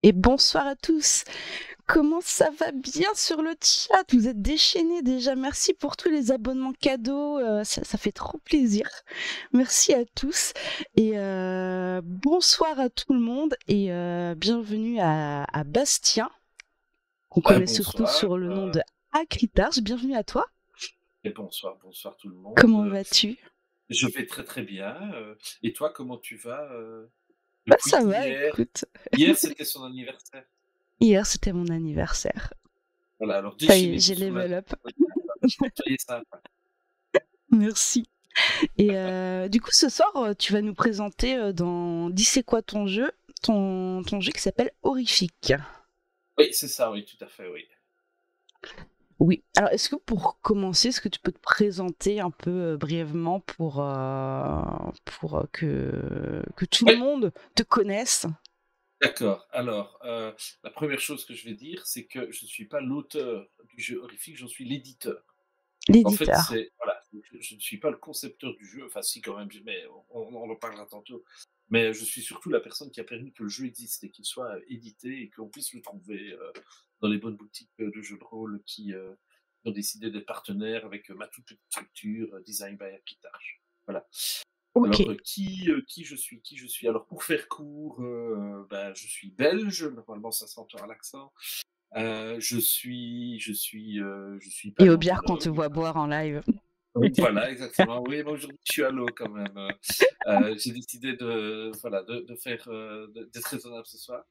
Et bonsoir à tous. Comment ça va bien sur le chat? Vous êtes déchaînés déjà. Merci pour tous les abonnements cadeaux. Ça fait trop plaisir. Merci à tous. Et bonsoir à tout le monde. Et bienvenue à Bastien, qu'on connaît surtout Bonsoir, sur le nom de Acritarge. Bienvenue à toi. et bonsoir, bonsoir tout le monde. Comment vas-tu? Je vais très très bien. Et toi, comment tu vas Bah depuis ça va, hier? écoute. Hier, c'était son anniversaire. Hier, c'était mon anniversaire. Voilà, alors Ça y est, déchaînez-vous j'ai sur la... level up. Soyez sympa. Merci. Et du coup, ce soir, tu vas nous présenter dans Dis c'est quoi ton jeu, ton jeu qui s'appelle Horrifique. Oui, c'est ça, oui, tout à fait, oui. Oui. Alors, est-ce que pour commencer, est-ce que tu peux te présenter un peu brièvement pour que tout le Oui, monde te connaisse? d'accord. Alors, la première chose que je vais dire, c'est que je ne suis pas l'auteur du jeu horrifique, j'en suis l'éditeur. En fait, L'éditeur. c'est voilà, je ne suis pas le concepteur du jeu, enfin si quand même, mais on en parlera tantôt. Mais je suis surtout la personne qui a permis que le jeu existe et qu'il soit édité et qu'on puisse le trouver dans les bonnes boutiques de jeux de rôle qui ont décidé d'être partenaires avec ma toute petite structure Design by Architarch. Voilà. Ok. Alors qui je suis. Alors pour faire court, ben, je suis belge. Normalement, ça s'entend à l'accent. Je suis Et au bière qu'on te paléontologue. voit boire en live. Oui, voilà, exactement. Oui, moi aujourd'hui, je suis à l'eau quand même. J'ai décidé de, voilà, de faire, d'être raisonnable ce soir.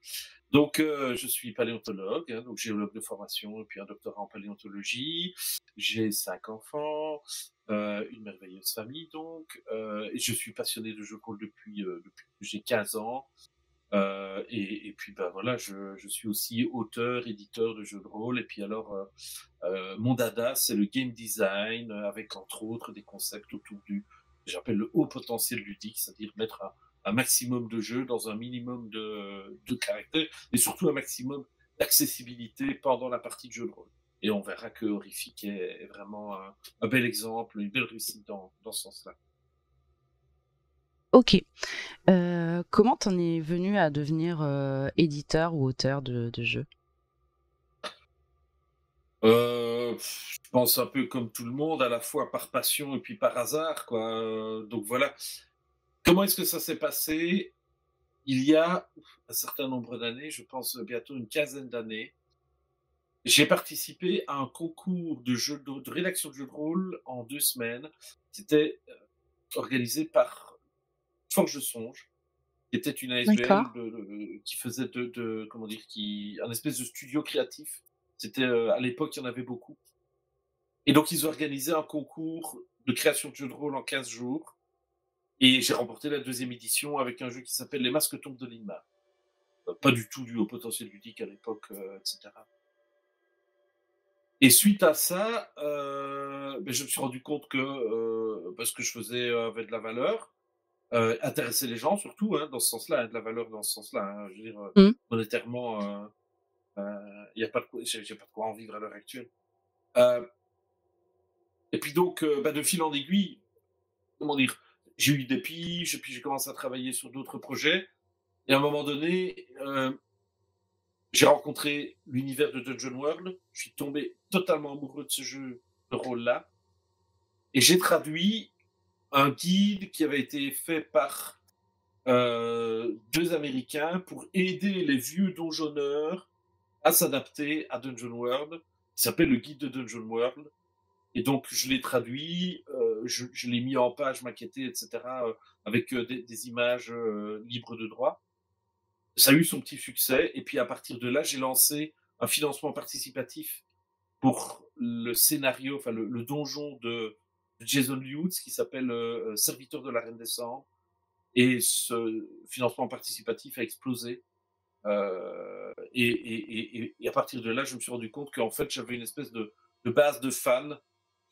Donc, je suis paléontologue, hein, donc géologue de formation et puis un doctorat en paléontologie. J'ai 5 enfants, une merveilleuse famille donc, et je suis passionné de jeux de rôle depuis que j'ai 15 ans. Et puis bah voilà, je suis aussi auteur, éditeur de jeux de rôle. Et puis alors, mon dada, c'est le game design, avec entre autres des concepts autour du, j'appelle le haut potentiel ludique, c'est-à-dire mettre un maximum de jeux dans un minimum de caractères, et surtout un maximum d'accessibilité pendant la partie de jeu de rôle. Et on verra que Horrifique est vraiment un bel exemple, une belle réussite dans ce sens-là. Ok. Comment t'en es venu à devenir éditeur ou auteur de jeux? Je pense un peu comme tout le monde, à la fois par passion et puis par hasard, quoi. Donc voilà. Comment est-ce que ça s'est passé? Il y a un certain nombre d'années, je pense bientôt une quinzaine d'années, j'ai participé à un concours de rédaction de jeux de rôle en 2 semaines. C'était organisé par Forge de Songe, qui était une D'accord. ASBL qui faisait comment dire, un espèce de studio créatif. C'était à l'époque, il y en avait beaucoup. Et donc, ils ont organisé un concours de création de jeux de rôle en 15 jours. Et j'ai remporté la deuxième édition avec un jeu qui s'appelle Les Masques tombent de Lima. Pas du tout dû au potentiel ludique à l'époque, etc. Et suite à ça, ben, je me suis rendu compte que ce que je faisais avait de la valeur, intéressait les gens surtout, hein, dans ce sens-là, hein, de la valeur dans ce sens-là. Hein, je veux dire, Mm. monétairement, y a pas de quoi, j'ai pas de quoi en vivre à l'heure actuelle. Euh, et puis donc, ben, de fil en aiguille, comment dire, j'ai eu des piges, et puis j'ai commencé à travailler sur d'autres projets. Et à un moment donné, j'ai rencontré l'univers de Dungeon World. Je suis tombé totalement amoureux de ce jeu de rôle-là. Et j'ai traduit un guide qui avait été fait par 2 Américains pour aider les vieux donjonneurs à s'adapter à Dungeon World. Il s'appelle le guide de Dungeon World. Et donc, je l'ai traduit, je l'ai mis en page maquettée, etc., avec des images libres de droit. Ça a eu son petit succès. Et puis, à partir de là, j'ai lancé un financement participatif pour le scénario, enfin, le donjon de Jason Lutz, qui s'appelle Serviteur de la Reine des Cendres. Et ce financement participatif a explosé. Et à partir de là, je me suis rendu compte qu'en fait, j'avais une espèce de base de fans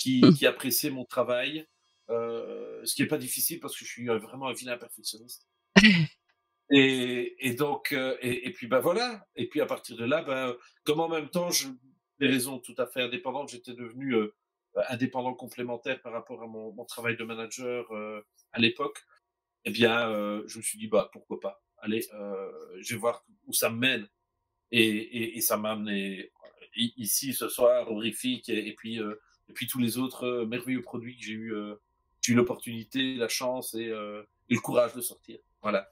Mm. qui appréciaient mon travail, ce qui n'est pas difficile parce que je suis vraiment un vilain perfectionniste. Et donc, et puis bah voilà. Et puis à partir de là, bah, comme en même temps, des raisons tout à fait indépendantes, j'étais devenu indépendant complémentaire par rapport à mon travail de manager à l'époque. Eh bien, je me suis dit, bah, pourquoi pas? Allez, je vais voir où ça me mène. Et ça m'a amené ici ce soir, Horrifique, et puis tous les autres merveilleux produits que j'ai eu l'opportunité, la chance et le courage de sortir. Voilà.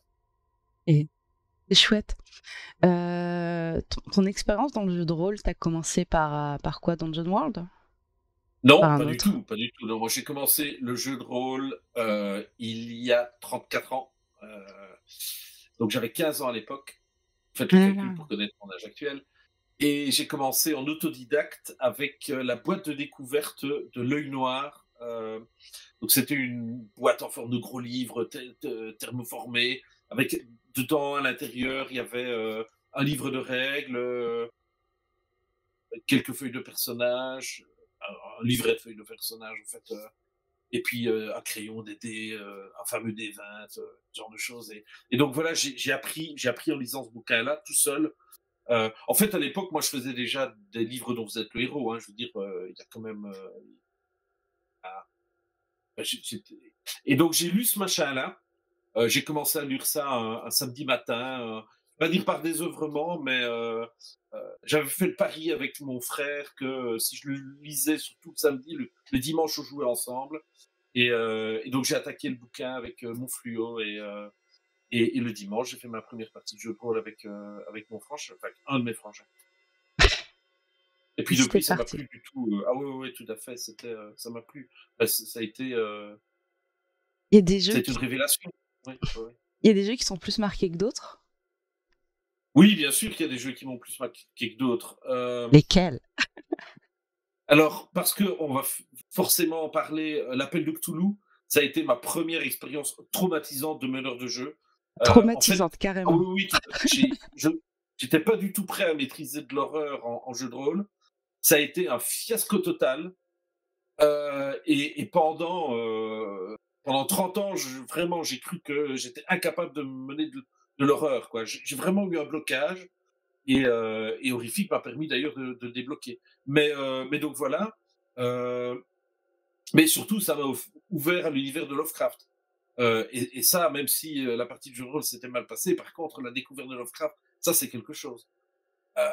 Et c'est chouette. Ton expérience dans le jeu de rôle, t'as commencé par quoi, Dungeon World? Par Non, un pas du autre? tout, pas du tout. Non, moi, j'ai commencé le jeu de rôle il y a 34 ans. Euh, donc j'avais 15 ans à l'époque. Faites le calcul Voilà. pour connaître mon âge actuel. Et j'ai commencé en autodidacte avec la boîte de découverte de l'œil noir. Donc c'était une boîte en forme de gros livre thermoformé, avec dedans à l'intérieur il y avait un livre de règles, quelques feuilles de personnages, un livret de feuilles de personnages en fait, et puis un crayon, des dés, un fameux dé 20, ce genre de choses. Et donc voilà, j'ai appris en lisant ce bouquin-là tout seul. En fait, à l'époque, moi, je faisais déjà des livres dont vous êtes le héros. Hein, je veux dire, il y a quand même. Ah, bah, et donc, j'ai lu ce machin-là. J'ai commencé à lire ça un samedi matin. Pas dire par désœuvrement, mais j'avais fait le pari avec mon frère que si je le lisais sur tout le samedi, le dimanche, on jouait ensemble. Et donc, j'ai attaqué le bouquin avec mon fluo. Et le dimanche, j'ai fait ma première partie de jeu de rôle avec mon frangin, enfin, un de mes frangins. Et Et puis c'était depuis, ça m'a parti. plu du tout. Ah oui, oui, oui, tout à fait. Ça m'a plu. Bah, Il y a des ça jeux a été une qui, révélation. Oui, oui, oui. il y a des jeux qui sont plus marqués que d'autres? Oui, bien sûr qu'il y a des jeux qui m'ont plus marqué que d'autres. Lesquels? Alors, parce que on va forcément en parler, l'appel de Cthulhu, ça a été ma première expérience traumatisante de meneur de jeu. En fait, Traumatisante, ah oui, carrément. oui, oui, tout à fait. J'étais pas du tout prêt à maîtriser de l'horreur en jeu de rôle. Ça a été un fiasco total. Et pendant 30 ans, vraiment, j'ai cru que j'étais incapable de mener de l'horreur, quoi. J'ai vraiment eu un blocage et Horrifique m'a permis d'ailleurs de le débloquer. Mais donc voilà. Euh, mais surtout, ça m'a ouvert à l'univers de Lovecraft. Et ça, même si la partie de jeu de rôle s'était mal passée, par contre, la découverte de Lovecraft, ça, c'est quelque chose. Euh,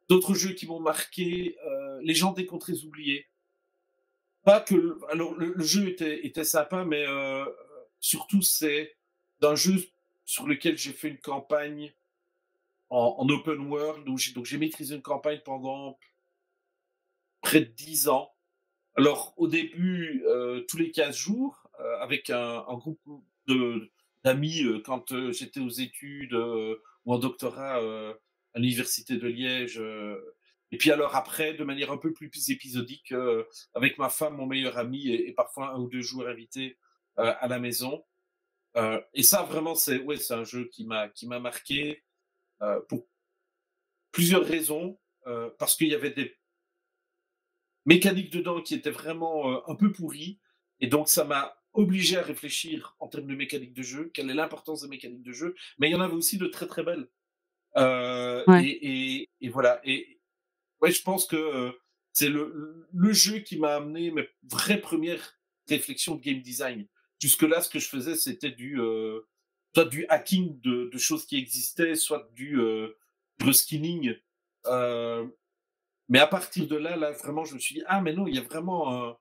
D'autres jeux qui m'ont marqué, Les gens des contrées oubliées. Pas que. Alors, le jeu était sympa, mais surtout, c'est d'un jeu sur lequel j'ai fait une campagne en open world, donc j'ai maîtrisé une campagne pendant près de 10 ans. Alors, au début, tous les 15 jours, avec un groupe d'amis, quand j'étais aux études ou en doctorat à l'université de Liège. Et puis alors après, de manière un peu plus épisodique, avec ma femme, mon meilleur ami, et parfois un ou deux jours invités à la maison. Et ça, vraiment, c'est un jeu qui m'a marqué pour plusieurs raisons. Parce qu'il y avait des mécanique dedans qui était vraiment un peu pourrie. Et donc, ça m'a obligé à réfléchir en termes de mécanique de jeu, quelle est l'importance des mécaniques de jeu. Mais il y en avait aussi de très, très belles. Ouais. Et voilà. Et ouais, je pense que c'est le jeu qui m'a amené mes vraies premières réflexions de game design. Jusque-là, ce que je faisais, c'était soit du hacking de choses qui existaient, soit du reskinning. Euh, mais à partir de là, vraiment, je me suis dit: «Ah mais non, il y a vraiment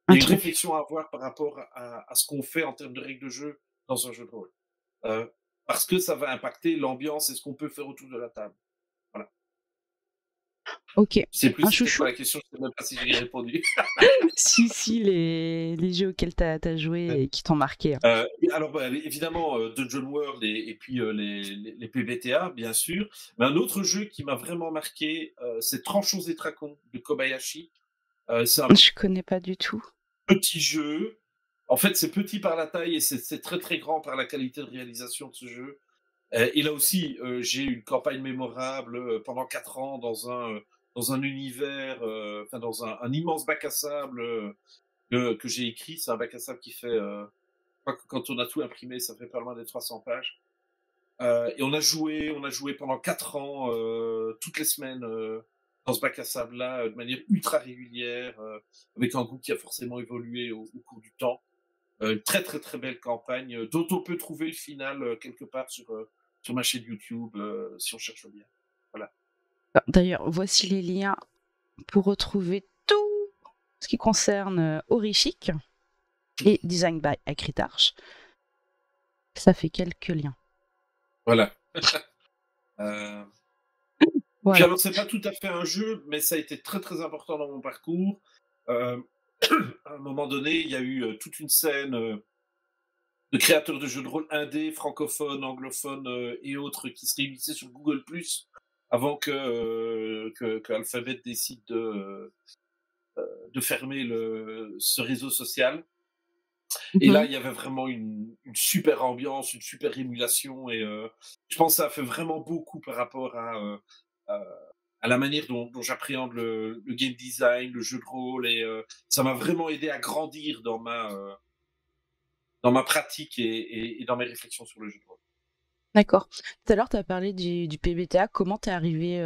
il Un y a une truc. réflexion à avoir par rapport à ce qu'on fait en termes de règles de jeu dans un jeu de rôle». Heu, Parce que ça va impacter l'ambiance et ce qu'on peut faire autour de la table. Voilà. Ok. Je sais plus Un c'était quoi chouchou? la question, je sais même pas si j'ai répondu. Si, si, les jeux auxquels t'as joué et qui t'ont marqué. Et alors, bah, évidemment, Dungeon World et puis, les PBTA, bien sûr. Mais un autre jeu qui m'a vraiment marqué, c'est Tranchons et Tracons de Kobayashi. C'est un Je connais pas du tout. petit jeu. En fait, c'est petit par la taille et c'est très, très grand par la qualité de réalisation de ce jeu. Et là aussi, j'ai une campagne mémorable, pendant 4 ans dans un univers, enfin dans un immense bac à sable, que j'ai écrit. C'est un bac à sable qui fait, je crois que quand on a tout imprimé, ça fait pas loin des 300 pages. Et on a joué pendant 4 ans, toutes les semaines, dans ce bac à sable-là, de manière ultra régulière, avec un groupe qui a forcément évolué au cours du temps. Une très, très, très belle campagne, dont on peut trouver le final quelque part sur ma chaîne YouTube, si on cherche bien. D'ailleurs, voici les liens pour retrouver tout ce qui concerne Horrific et Design by Acritarch. Ça fait quelques liens. Voilà. Puis Voilà. alors, c'est pas tout à fait un jeu, mais ça a été très très important dans mon parcours. À un moment donné, il y a eu toute une scène de créateurs de jeux de rôle indés, francophones, anglophones et autres qui se réunissaient sur Google+, avant que Alphabet décide de fermer ce réseau social. Et là, il y avait vraiment une super ambiance, une super émulation. Et je pense que ça a fait vraiment beaucoup par rapport à la manière dont j'appréhende le game design, le jeu de rôle. Et ça m'a vraiment aidé à grandir dans ma pratique et dans mes réflexions sur le jeu de rôle. D'accord. Tout à l'heure, tu as parlé du PBTA. Comment t'es arrivé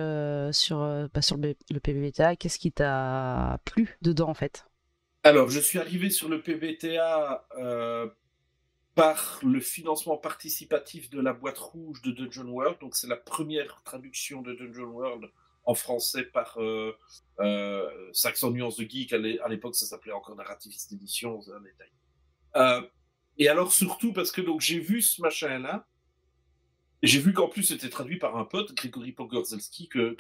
sur le PBTA? Qu'est-ce qui t'a plu dedans, en fait? Alors, je suis arrivé sur le PBTA par le financement participatif de la boîte rouge de Dungeon World. Donc, c'est la première traduction de Dungeon World en français par 500 nuances de geek. À l'époque, ça s'appelait encore Narrativiste Édition, c'est un détail. Et alors, surtout parce que donc, j'ai vu ce machin-là, et j'ai vu qu'en plus, c'était traduit par un pote, Grégory Pogorzelski, que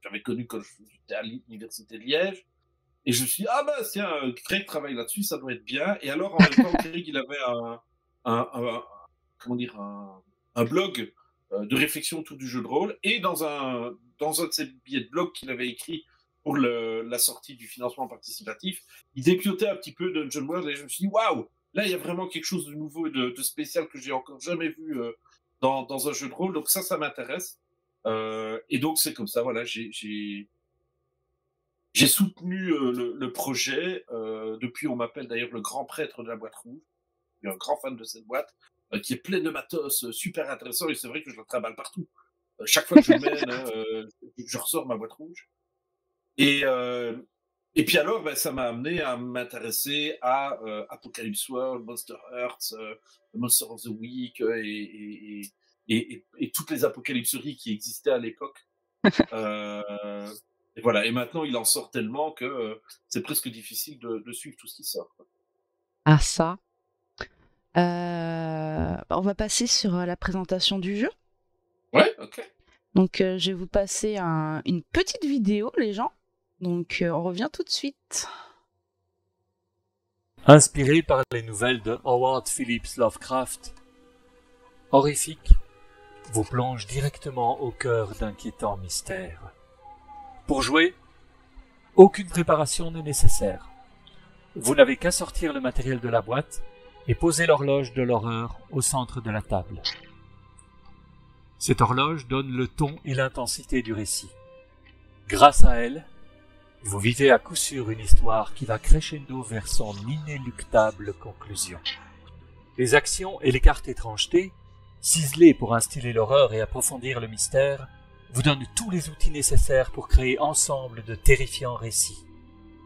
j'avais connu quand j'étais à l'université de Liège. Et je me suis dit, ah bah tiens, Greg travaille là-dessus, ça doit être bien. Et alors, en même temps, Greg, il avait comment dire, un blog de réflexion autour du jeu de rôle. Et dans un de ses billets de blog qu'il avait écrit pour la sortie du financement participatif, il dépiotait un petit peu Dungeon World. Et je me suis dit, waouh, là, il y a vraiment quelque chose de nouveau et de spécial que j'ai encore jamais vu dans un jeu de rôle. Donc ça m'intéresse. Et donc, c'est comme ça, voilà, j'ai soutenu le projet. Depuis, on m'appelle d'ailleurs le grand prêtre de la boîte rouge. Je suis un grand fan de cette boîte, qui est pleine de matos, super intéressant. Et c'est vrai que je la trimballe partout. Chaque fois que je mène, je ressors ma boîte rouge. Et puis alors, ça m'a amené à m'intéresser à Apocalypse World, Monster Hearts, Monster of the Week et toutes les apocalypseries qui existaient à l'époque. Et voilà. Et maintenant, il en sort tellement que c'est presque difficile de suivre tout ce qui sort. Ah ça. On va passer sur la présentation du jeu. Ouais, ok. Donc, je vais vous passer une petite vidéo, les gens. Donc, on revient tout de suite. Inspiré par les nouvelles de Howard Phillips Lovecraft, Horrific vous plonge directement au cœur d'inquiétants mystères. Pour jouer, aucune préparation n'est nécessaire. Vous n'avez qu'à sortir le matériel de la boîte et poser l'horloge de l'horreur au centre de la table. Cette horloge donne le ton et l'intensité du récit. Grâce à elle, vous vivez à coup sûr une histoire qui va crescendo vers son inéluctable conclusion. Les actions et les cartes étrangetés, ciselées pour instiller l'horreur et approfondir le mystère, vous donnent tous les outils nécessaires pour créer ensemble de terrifiants récits.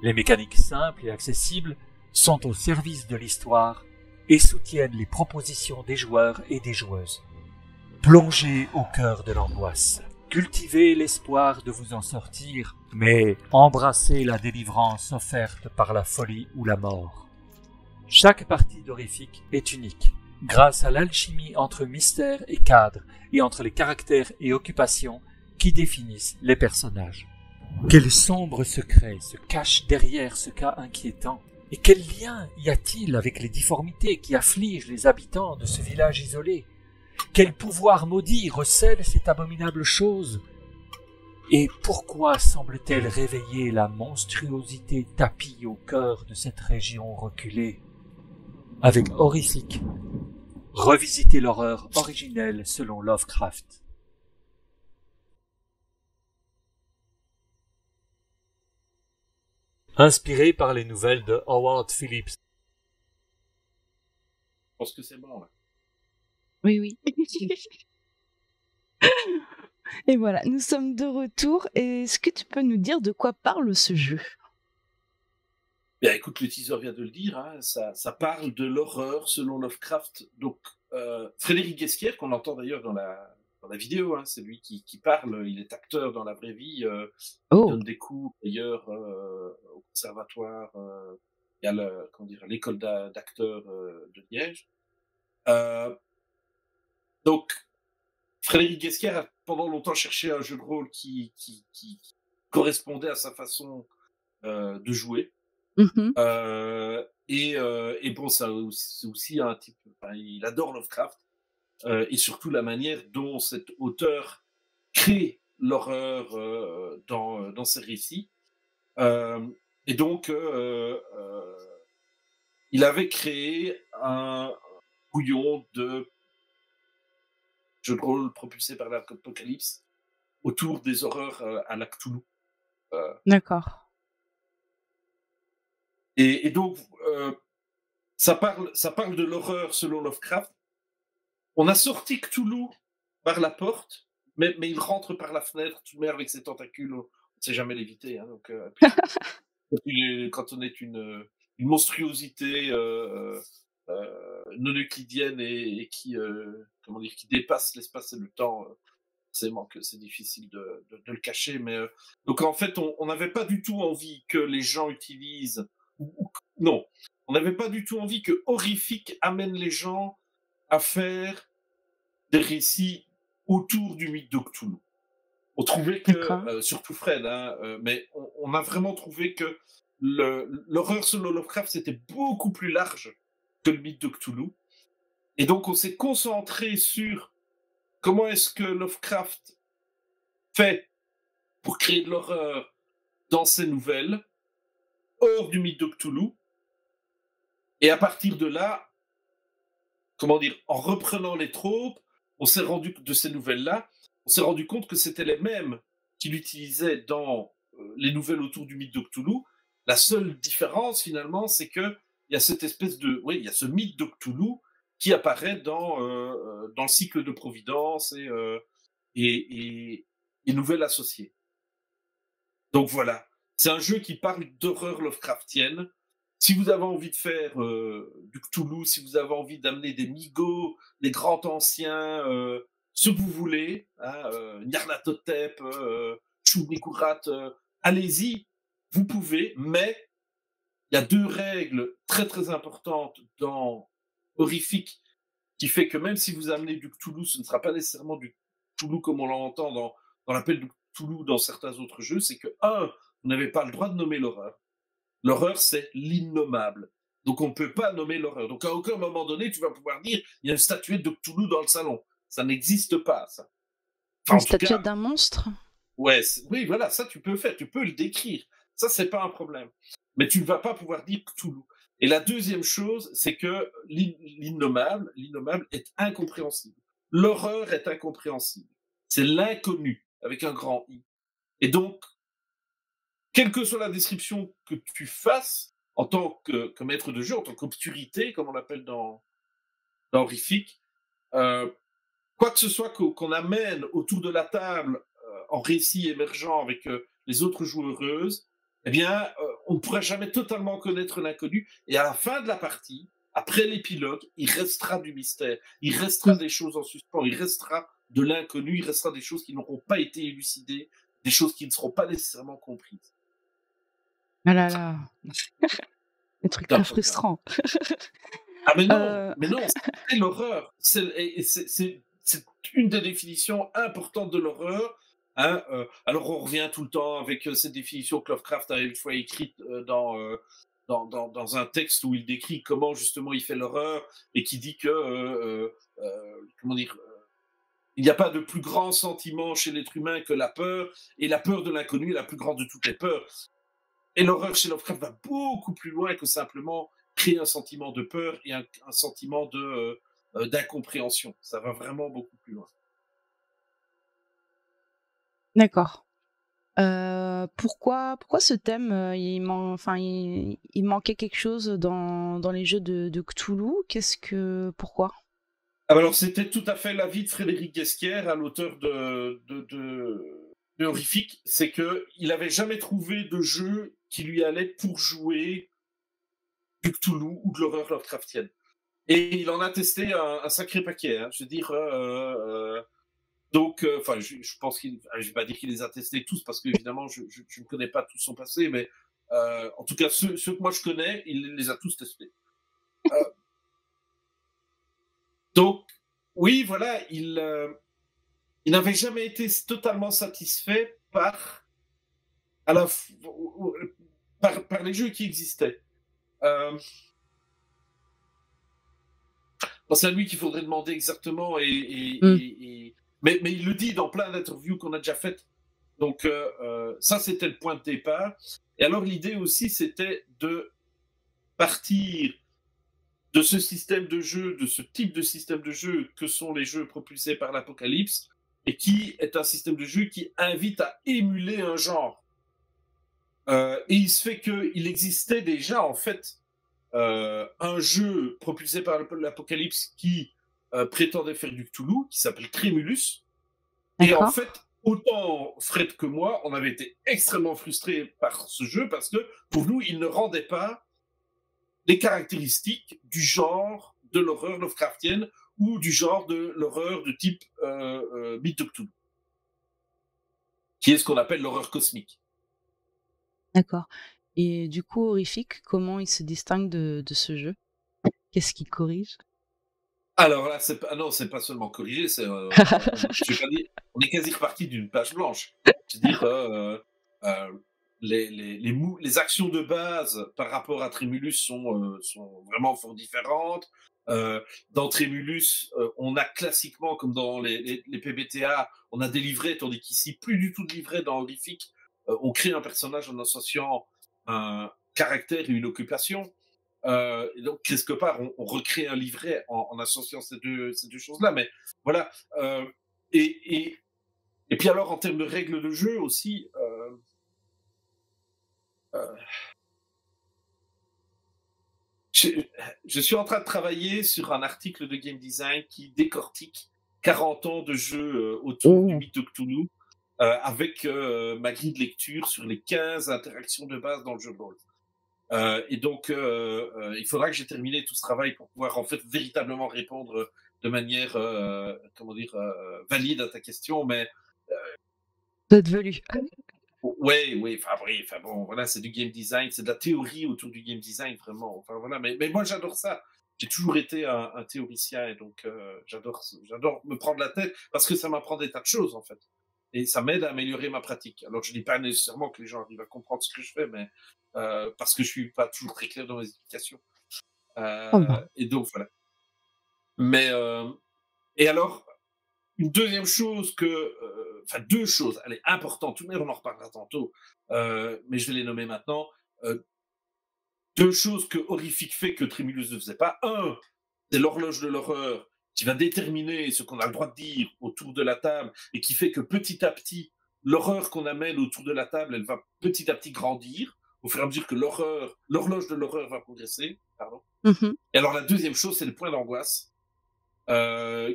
Les mécaniques simples et accessibles sont au service de l'histoire et soutiennent les propositions des joueurs et des joueuses. Plongez au cœur de l'angoisse. Cultivez l'espoir de vous en sortir, mais embrassez la délivrance offerte par la folie ou la mort. Chaque partie d'Horrific est unique, grâce à l'alchimie entre mystère et cadre, et entre les caractères et occupations qui définissent les personnages. Quel sombre secret se cache derrière ce cas inquiétant? Et quel lien y a-t-il avec les difformités qui affligent les habitants de ce village isolé? Quel pouvoir maudit recèle cette abominable chose? Et pourquoi semble-t-elle réveiller la monstruosité tapie au cœur de cette région reculée? Avec Horrific, revisitez l'horreur originelle selon Lovecraft. Inspiré par les nouvelles de Howard Phillips. Je pense que c'est bon, là. Oui, oui. Et voilà, nous sommes de retour. Est-ce que tu peux nous dire de quoi parle ce jeu? Bien, écoute, le teaser vient de le dire, hein, ça parle de l'horreur selon Lovecraft. Donc, Frédéric Guesquière, qu'on entend d'ailleurs dans la vidéo, hein, c'est lui qui parle, il est acteur dans la vraie vie, il Oh, donne des cours d'ailleurs au conservatoire, et à l'école d'acteurs de Liège. Donc, Frédéric Guesquier a pendant longtemps cherché un jeu de rôle qui correspondait à sa façon de jouer. mhm, Et bon, c'est aussi un type, enfin, il adore Lovecraft, et surtout la manière dont cet auteur crée l'horreur dans ses récits. Et donc, il avait créé un bouillon de jeu de rôle propulsé par l'apocalypse autour des horreurs à la Cthulhu. d'accord. Et donc, ça parle de l'horreur selon Lovecraft. On a sorti Cthulhu par la porte, mais il rentre par la fenêtre, tout de même avec ses tentacules. On ne sait jamais l'éviter. Hein, donc, quand on est une monstruosité non euclidienne et qui dépasse l'espace et le temps, forcément que c'est difficile de le cacher. Mais donc en fait, on n'avait pas du tout envie que les gens utilisent. Non, on n'avait pas du tout envie que Horrifique amène les gens à faire des récits autour du mythe de Cthulhu. On trouvait que, surtout Fred, hein, mais on a vraiment trouvé que l'horreur selon Lovecraft, c'était beaucoup plus large que le mythe de Cthulhu. Et donc, on s'est concentré sur comment est-ce que Lovecraft fait pour créer de l'horreur dans ses nouvelles, hors du mythe de Cthulhu. Et à partir de là, en reprenant les tropes, on s'est rendu de ces nouvelles-là, on s'est rendu compte que c'était les mêmes qu'il utilisait dans les nouvelles autour du mythe de Cthulhu. La seule différence, finalement, c'est qu'il y a cette espèce de... Oui, il y a ce mythe de Cthulhu qui apparaît dans le cycle de Providence et nouvelles associées. Donc voilà, c'est un jeu qui parle d'horreur Lovecraftienne. Si vous avez envie de faire du Cthulhu, si vous avez envie d'amener des Migos, des grands anciens, ce que vous voulez, hein, Nyarlathotep, Chumrikurat, allez-y, vous pouvez, mais il y a 2 règles très très importantes dans Horrifique qui fait que même si vous amenez du Cthulhu, ce ne sera pas nécessairement du Cthulhu comme on l'entend dans l'appel du Cthulhu dans certains autres jeux, c'est que, vous n'avez pas le droit de nommer l'horreur. L'horreur, c'est l'innommable. Donc, on ne peut pas nommer l'horreur. Donc, à aucun moment donné, tu vas pouvoir dire il y a une statuette de Cthulhu dans le salon. Ça n'existe pas, ça. Enfin, une statuette d'un monstre? Ouais, oui, voilà, ça, tu peux faire. Tu peux le décrire. Ça, c'est pas un problème. Mais tu ne vas pas pouvoir dire Cthulhu. Et la deuxième chose, c'est que l'innommable est incompréhensible. L'horreur est incompréhensible. C'est l'inconnu, avec un grand I. Et donc, quelle que soit la description que tu fasses, en tant que maître de jeu, en tant qu'obscurité, comme on l'appelle dans Horrifique, quoi que ce soit qu'on amène autour de la table en récit émergent avec les autres joueuses, eh bien, on ne pourra jamais totalement connaître l'inconnu. Et à la fin de la partie, après l'épilogue, il restera du mystère, il restera des choses en suspens, il restera de l'inconnu, il restera des choses qui n'auront pas été élucidées, des choses qui ne seront pas nécessairement comprises. Ah là là. Des trucs très frustrants. Ah mais non, c'est l'horreur. C'est une des définitions importantes de l'horreur. Hein, alors on revient tout le temps avec cette définition que Lovecraft a une fois écrite dans un texte où il décrit comment justement il fait l'horreur et qui dit que il n'y a pas de plus grand sentiment chez l'être humain que la peur, et la peur de l'inconnu est la plus grande de toutes les peurs. Et l'horreur chez Lovecraft va beaucoup plus loin que simplement créer un sentiment de peur et un sentiment d'incompréhension. Ça va vraiment beaucoup plus loin. D'accord. Pourquoi ce thème, il manquait quelque chose dans les jeux de Cthulhu? Pourquoi? Alors, c'était tout à fait l'avis de Frédéric Guesquier, l'auteur de Horrifique, c'est qu'il n'avait jamais trouvé de jeu qui lui allait pour jouer du Cthulhu ou de l'horreur Lovecraftienne. Et il en a testé un sacré paquet. Hein. Je veux dire, Donc, enfin, je pense qu'il, je vais pas dire qu'il les a testés tous parce qu'évidemment, je ne connais pas tout son passé, mais en tout cas, ceux que moi je connais, il les a tous testés. Donc, oui, voilà, il n'avait jamais été totalement satisfait par les jeux qui existaient. C'est à lui qu'il faudrait demander exactement, mais il le dit dans plein d'interviews qu'on a déjà faites. Donc ça, c'était le point de départ. Et alors l'idée aussi, c'était de partir de ce système de jeu, de ce type de système de jeu que sont les jeux propulsés par l'Apocalypse, et qui est un système de jeu qui invite à émuler un genre. Et il se fait qu'il existait déjà, en fait, un jeu propulsé par l'Apocalypse qui prétendait faire du Cthulhu, qui s'appelle Trémulus. Et en fait, autant Fred que moi, on avait été extrêmement frustrés par ce jeu parce que, pour nous, il ne rendait pas les caractéristiques du genre de l'horreur Lovecraftienne ou du genre de l'horreur de type mythe de Cthulhu, qui est ce qu'on appelle l'horreur cosmique. D'accord. Et du coup, Horrifique, comment il se distingue de ce jeu? Qu'est-ce qu'il corrige? Alors là, c'est pas seulement corrigé, c'est, on est quasi reparti d'une page blanche. C'est-à-dire, les actions de base par rapport à Trémulus sont vraiment fort différentes. Dans Trémulus, on a classiquement, comme dans les PBTA, on a des livrets, tandis qu'ici, plus du tout de livrets dans Horrifique. On crée un personnage en associant un caractère et une occupation. Et donc, quelque part, on recrée un livret en associant ces deux choses-là. Mais voilà. Et puis alors, en termes de règles de jeu aussi, je suis en train de travailler sur un article de game design qui décortique 40 ans de jeu autour du mythe de Cthulhu, avec ma grille de lecture sur les 15 interactions de base dans le jeu de rôle. Et donc, il faudra que j'ai terminé tout ce travail pour pouvoir en fait véritablement répondre de manière, valide à ta question. Mais D'être velu. oui, enfin bon, voilà, c'est du game design, c'est de la théorie autour du game design vraiment. Enfin voilà, mais moi j'adore ça. J'ai toujours été un théoricien et donc j'adore me prendre la tête parce que ça m'apprend des tas de choses en fait. Et ça m'aide à améliorer ma pratique. Alors, je ne dis pas nécessairement que les gens arrivent à comprendre ce que je fais, mais parce que je ne suis pas toujours très clair dans mes explications. Et donc, voilà. Mais, et alors, une deuxième chose enfin, deux choses, allez, importantes, tout de même, on en reparlera tantôt, mais je vais les nommer maintenant. Deux choses que Horrifique fait que Trémulus ne faisait pas. Un, c'est l'horloge de l'horreur, qui va déterminer ce qu'on a le droit de dire autour de la table et qui fait que petit à petit, l'horreur qu'on amène autour de la table, elle va petit à petit grandir au fur et à mesure que l'horloge de l'horreur va progresser. Pardon. Et alors la deuxième chose, c'est le point d'angoisse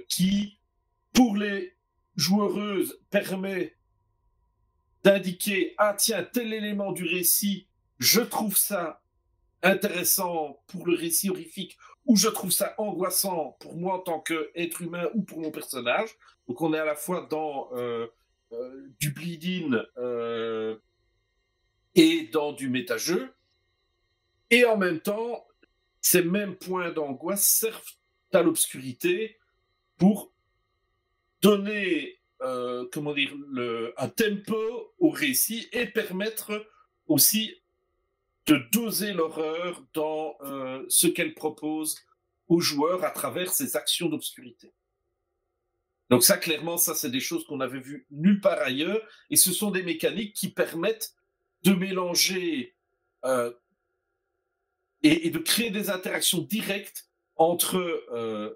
qui, pour les joueuses, permet d'indiquer « Ah tiens, tel élément du récit, je trouve ça intéressant pour le récit horrifique » ou je trouve ça angoissant pour moi en tant qu'être humain ou pour mon personnage. Donc on est à la fois dans du bleed-in et dans du méta-jeu. Et en même temps, ces mêmes points d'angoisse servent à l'obscurité pour donner un tempo au récit et permettre aussi de doser l'horreur dans ce qu'elle propose aux joueurs à travers ses actions d'obscurité. Donc ça, clairement, ça, c'est des choses qu'on n'avait vues nulle part ailleurs, et ce sont des mécaniques qui permettent de mélanger et de créer des interactions directes entre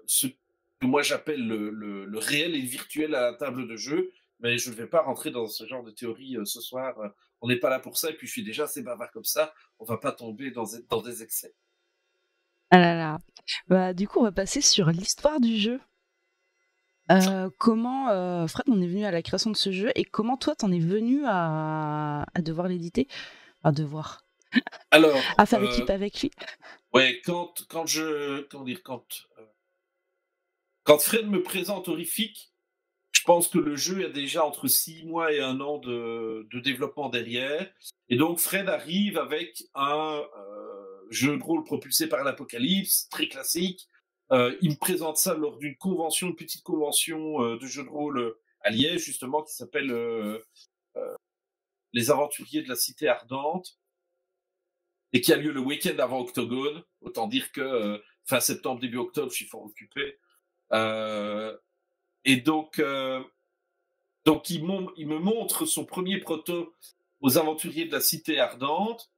ce que moi j'appelle le réel et le virtuel à la table de jeu, mais je ne vais pas rentrer dans ce genre de théorie ce soir. On n'est pas là pour ça, et puis je suis déjà assez bavard comme ça, on va pas tomber dans des excès. Ah là là. Bah, du coup, on va passer sur l'histoire du jeu. Comment, Fred, on est venu à la création de ce jeu et comment toi, t'en es venu à devoir l'éditer? À devoir. Alors, à faire l'équipe avec lui. Ouais, quand Fred me présente Horrifique, je pense que le jeu a déjà entre 6 mois et 1 an de développement derrière. Et donc, Fred arrive avec un jeu de rôle propulsé par l'Apocalypse, très classique. Il me présente ça lors d'une convention, une petite convention de jeux de rôle à Liège, justement, qui s'appelle Les Aventuriers de la Cité Ardente, et qui a lieu le week-end avant Octogone. Autant dire que fin septembre, début octobre, je suis fort occupé. Et donc il me montre son premier proto aux Aventuriers de la Cité Ardente.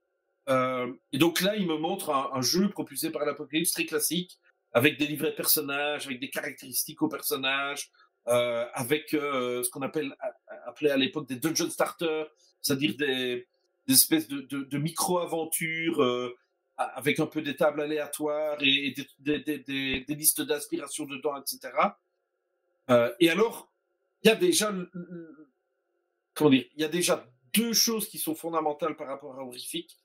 Et donc là, il me montre un jeu propulsé par l'Apocalypse très classique, avec des livrets de personnages, avec des caractéristiques aux personnages, avec ce qu'on appelait à l'époque des dungeon starters, c'est-à-dire des espèces de micro-aventures avec un peu des tables aléatoires et des listes d'inspiration dedans, etc. Et alors, il y a déjà, il y a déjà 2 choses qui sont fondamentales par rapport à Horrifique.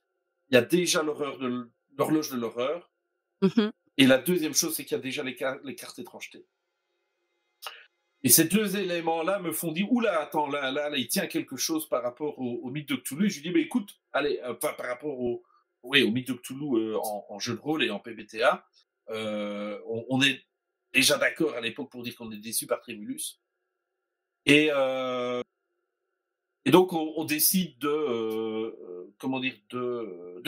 Il y a déjà l'horloge de l'horreur. Et la deuxième chose, c'est qu'il y a déjà les cartes étrangeté. Et ces 2 éléments-là me font dire, oula, attends, là, il tient quelque chose par rapport au mythe de Cthulhu. Je lui dis, mais écoute, allez, par rapport au mythe de Cthulhu en jeu de rôle et en PBTA, on est déjà d'accord à l'époque pour dire qu'on est déçu par Trémulus. Et donc, on décide de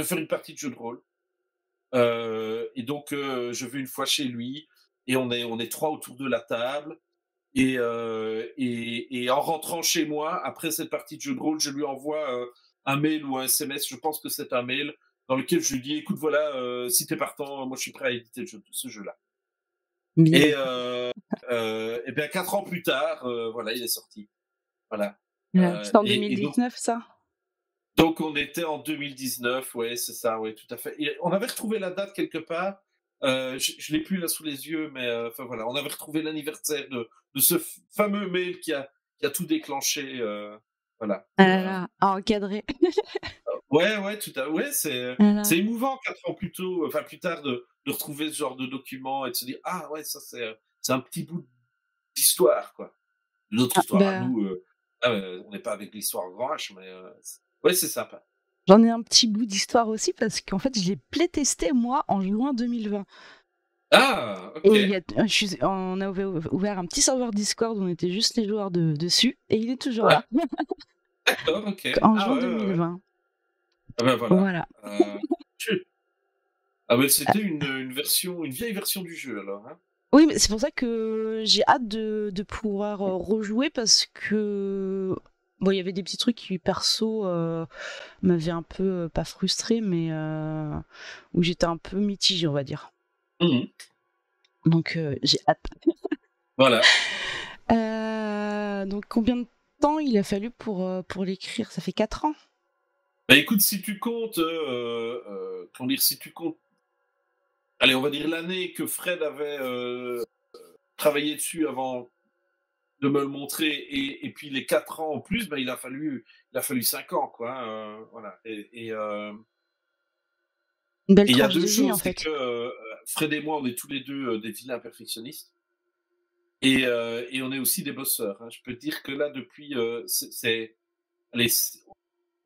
faire une partie de jeu de rôle. Et donc, je vais une fois chez lui, et on est 3 autour de la table. Et en rentrant chez moi, après cette partie de jeu de rôle, je lui envoie un mail ou un SMS, je pense que c'est un mail, dans lequel je lui dis, écoute, voilà, si t'es partant, moi je suis prêt à éditer ce jeu-là. Bien. Et bien 4 ans plus tard, voilà, il est sorti. Voilà. C'est en 2019, ça? Donc on était en 2019, ouais, c'est ça, ouais, tout à fait. Et on avait retrouvé la date quelque part. Je l'ai plus là sous les yeux, mais enfin voilà, on avait retrouvé l'anniversaire de ce fameux mail qui a tout déclenché, voilà. À encadrer. Ouais, tout à ouais, c'est émouvant 4 ans plus tard de retrouver ce genre de document et de se dire ah ouais, ça c'est un petit bout d'histoire quoi. Notre histoire à nous, on n'est pas avec l'histoire en grand H, mais ouais, c'est sympa. J'en ai un petit bout d'histoire aussi parce qu'en fait, je l'ai playtesté moi en juin 2020. Ah, ok. Et on a ouvert un petit serveur Discord où on était juste les joueurs dessus et il est toujours là. D'accord, ok. En juin 2020. Ah ben voilà. Ah ben c'était une vieille version du jeu alors. Hein. Oui, mais c'est pour ça que j'ai hâte de pouvoir rejouer parce que bon, il y avait des petits trucs qui perso m'avaient un peu pas frustré, mais où j'étais un peu mitigée, on va dire. Donc j'ai hâte. Voilà. Donc combien de temps il a fallu pour l'écrire? Ça fait 4 ans. Bah écoute, si tu comptes, allez, on va dire l'année que Fred avait travaillé dessus avant de me le montrer, et puis les 4 ans en plus, bah, il a fallu 5 ans, quoi. Voilà. Et il y a 2 choses, en fait. C'est que Fred et moi, on est tous les 2 des vilains perfectionnistes. Et on est aussi des bosseurs. Hein. Je peux te dire que là, depuis,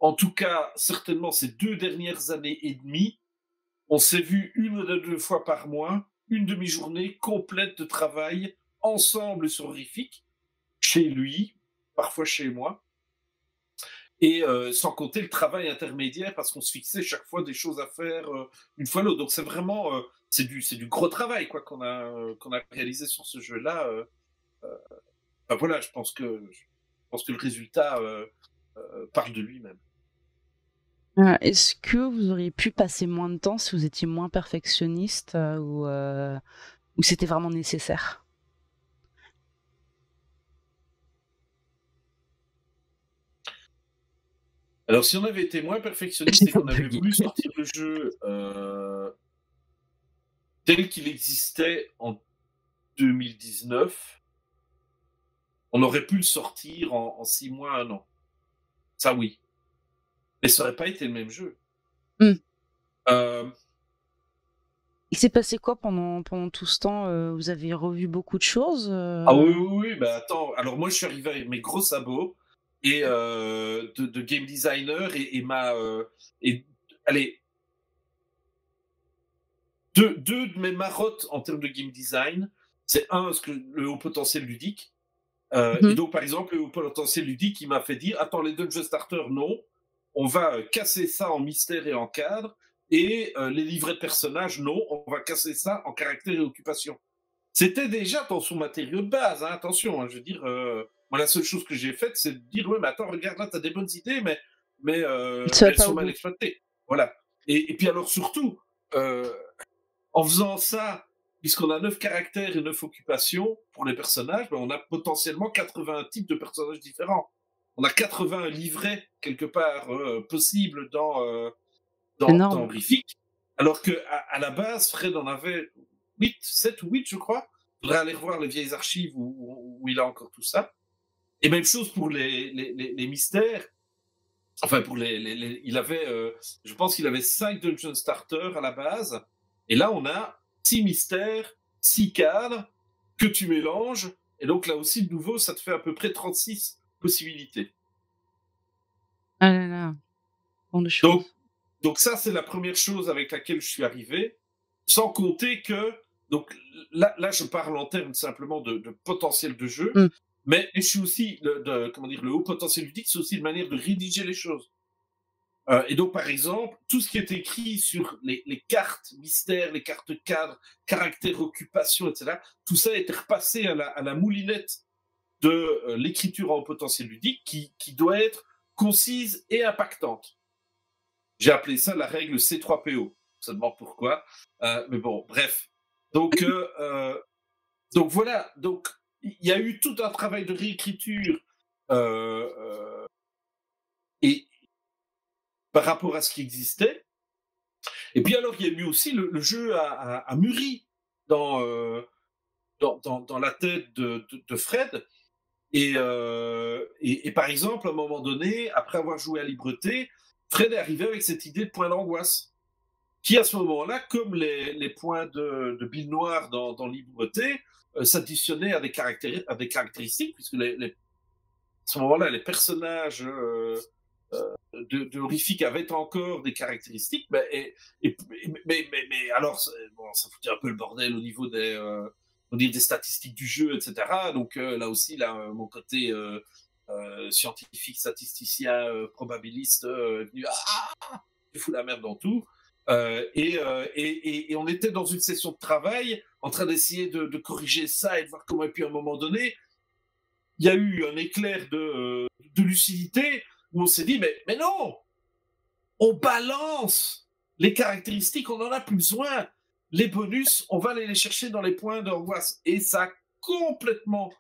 en tout cas, certainement ces 2 dernières années et demie, on s'est vu 1 ou 2 fois par mois, une demi-journée complète de travail ensemble sur Horrifique, chez lui, parfois chez moi, et sans compter le travail intermédiaire parce qu'on se fixait chaque fois des choses à faire une fois l'autre. Donc c'est vraiment c'est du gros travail quoi qu'on a réalisé sur ce jeu-là. Ben voilà, je pense que le résultat parle de lui-même. Est-ce que vous auriez pu passer moins de temps si vous étiez moins perfectionniste ou c'était vraiment nécessaire? Alors, si on avait été moins perfectionniste et qu'on avait voulu sortir le jeu tel qu'il existait en 2019, on aurait pu le sortir en 6 mois, 1 an. Ça, oui. Mais ça n'aurait pas été le même jeu. Il s'est passé quoi pendant tout ce temps? Vous avez revu beaucoup de choses? Ah oui, bah attends, alors moi je suis arrivé avec mes gros sabots et de game designer et et allez, deux de mes marottes en termes de game design, c'est le haut potentiel ludique. Et Mmh. donc, par exemple, le haut potentiel ludique, il m'a fait dire, attends, les dungeon starters, non, on va casser ça en mystère et en cadre, et les livrets de personnages, non, on va casser ça en caractère et occupation. C'était déjà dans son matériau de base, hein, attention, hein, je veux dire, moi la seule chose que j'ai faite, c'est de dire, ouais, mais attends, regarde là, t'as des bonnes idées, mais Ça va elles pas sont au mal bout. exploitées. Voilà. Et puis alors surtout, euh, en faisant ça, puisqu'on a 9 caractères et 9 occupations pour les personnages, ben on a potentiellement 80 types de personnages différents. On a 80 livrets, quelque part, possibles dans Énorme. Horrific, alors qu'à la base, Fred en avait 8, 7 ou 8, je crois. Il faudrait aller revoir les vieilles archives où il a encore tout ça. Et même chose pour les mystères. Enfin, il avait, je pense qu'il avait 5 Dungeon Starters à la base. Et là, on a 6 mystères, 6 cadres que tu mélanges. Et donc là aussi, de nouveau, ça te fait à peu près 36 possibilités. Ah là là, tant de Donc, choses. donc ça, c'est la première chose avec laquelle je suis arrivé. Sans compter que, donc là je parle en termes simplement de potentiel de jeu. Mmh. Mais je suis aussi, comment dire, le haut potentiel ludique, c'est aussi une manière de rédiger les choses. Et donc, par exemple, tout ce qui est écrit sur les cartes mystères, les cartes cadres, caractères, occupations, etc., tout ça a été repassé à la moulinette de l'écriture en potentiel ludique qui doit être concise et impactante. J'ai appelé ça la règle C3PO. Ça demande pourquoi. Mais bon, bref. Donc, donc voilà. Donc, il y a eu tout un travail de réécriture et par rapport à ce qui existait. Et puis alors, il y a eu aussi le jeu a mûri dans, dans la tête de Fred. Et par exemple, à un moment donné, après avoir joué à Libreté, Fred est arrivé avec cette idée de point d'angoisse, qui à ce moment-là, comme les points de Bill Noir dans Libreté, s'additionnaient à des caractéristiques, puisque à ce moment-là, les personnages de Horrific avaient encore des caractéristiques, mais alors, bon, ça foutait un peu le bordel au niveau des statistiques du jeu, etc. Donc là aussi, là, mon côté scientifique, statisticien, probabiliste, venu, je fous la merde dans tout. Et on était dans une session de travail en train d'essayer de corriger ça et de voir comment. Et puis à un moment donné, il y a eu un éclair de lucidité où on s'est dit, mais non, on balance les caractéristiques, on n'en a plus besoin. Les bonus, on va aller les chercher dans les points d'angoisse. Et ça a complètement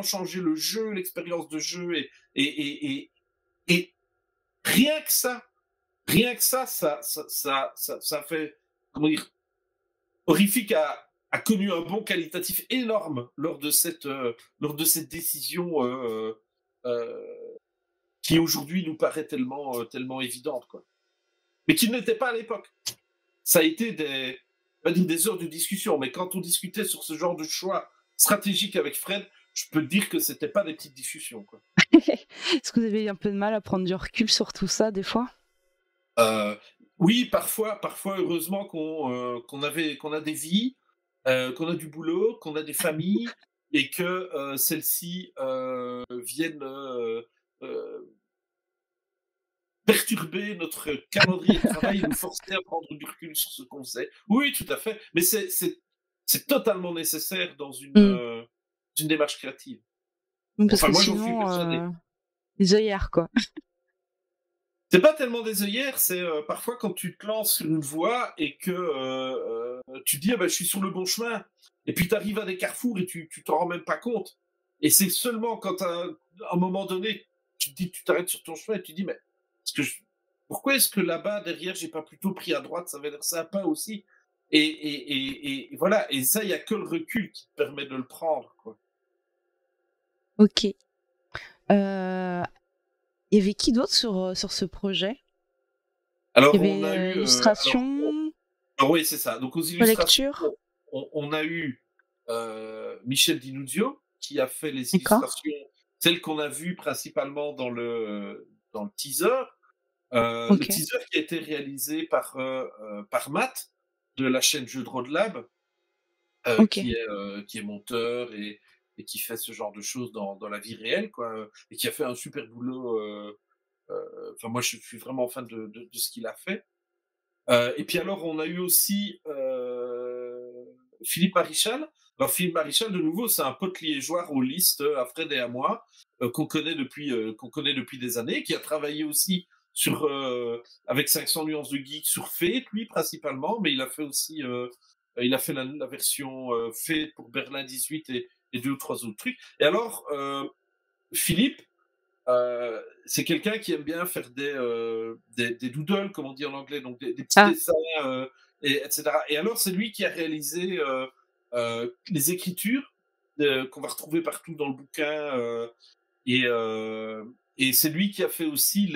changé le jeu, l'expérience de jeu. Et rien que ça fait, comment dire, Horrific a connu un bond qualitatif énorme lors de cette décision qui aujourd'hui nous paraît tellement évidente, quoi. Mais qui ne l'était pas à l'époque. Ça a été des heures de discussion, mais quand on discutait sur ce genre de choix stratégique avec Fred, je peux te dire que c'était pas des petites discussions, quoi. Est-ce que vous avez eu un peu de mal à prendre du recul sur tout ça, des fois? Oui, parfois, heureusement qu'on a des vies, qu'on a du boulot, qu'on a des familles, et que celles-ci viennent perturber notre calendrier de travail et nous forcer à prendre du recul sur ce qu'on sait. Oui, tout à fait. Mais c'est totalement nécessaire dans Mmh. une démarche créative. Parce Enfin, que moi, j'en suis sinon, persuadé. les œillères, quoi. C'est pas tellement des œillères, c'est parfois quand tu te lances sur une voie et que tu dis, ah ben, je suis sur le bon chemin. Et puis tu arrives à des carrefours et tu t'en rends même pas compte. Et c'est seulement quand à un moment donné, tu t'arrêtes sur ton chemin et tu dis, mais pourquoi est-ce que là-bas, derrière, j'ai pas plutôt pris à droite, ça avait l'air sympa aussi. Et voilà, et ça, il n'y a que le recul qui te permet de le prendre, quoi. Ok. Il y avait qui d'autre sur ce projet? Alors, Il y on a avait eu. illustration. Alors oui, c'est ça. Donc aux illustrations, Lecture. on a eu Michel Di Nuzio qui a fait les D'accord. illustrations, celles qu'on a vues principalement dans le teaser. Le Ok. teaser qui a été réalisé par Matt de la chaîne Jeux de Road Lab, Ok. qui est monteur et qui fait ce genre de choses dans la vie réelle, quoi, et qui a fait un super boulot. Enfin, moi, je suis vraiment fan de ce qu'il a fait. Et puis alors, on a eu aussi Philippe Marichal. Alors, Philippe Marichal, de nouveau, c'est un pote liégeois rôliste à Fred et à moi, qu'on connaît depuis des années, qui a travaillé aussi sur avec 500 nuances de geek sur Fate, lui principalement, mais il a fait aussi il a fait la version Fate pour Berlin 18 et 2 ou 3 autres trucs. Et alors, Philippe, c'est quelqu'un qui aime bien faire des doodles, comme on dit en anglais, donc des petits dessins, etc. Et alors, c'est lui qui a réalisé les écritures qu'on va retrouver partout dans le bouquin. Et c'est lui qui a fait aussi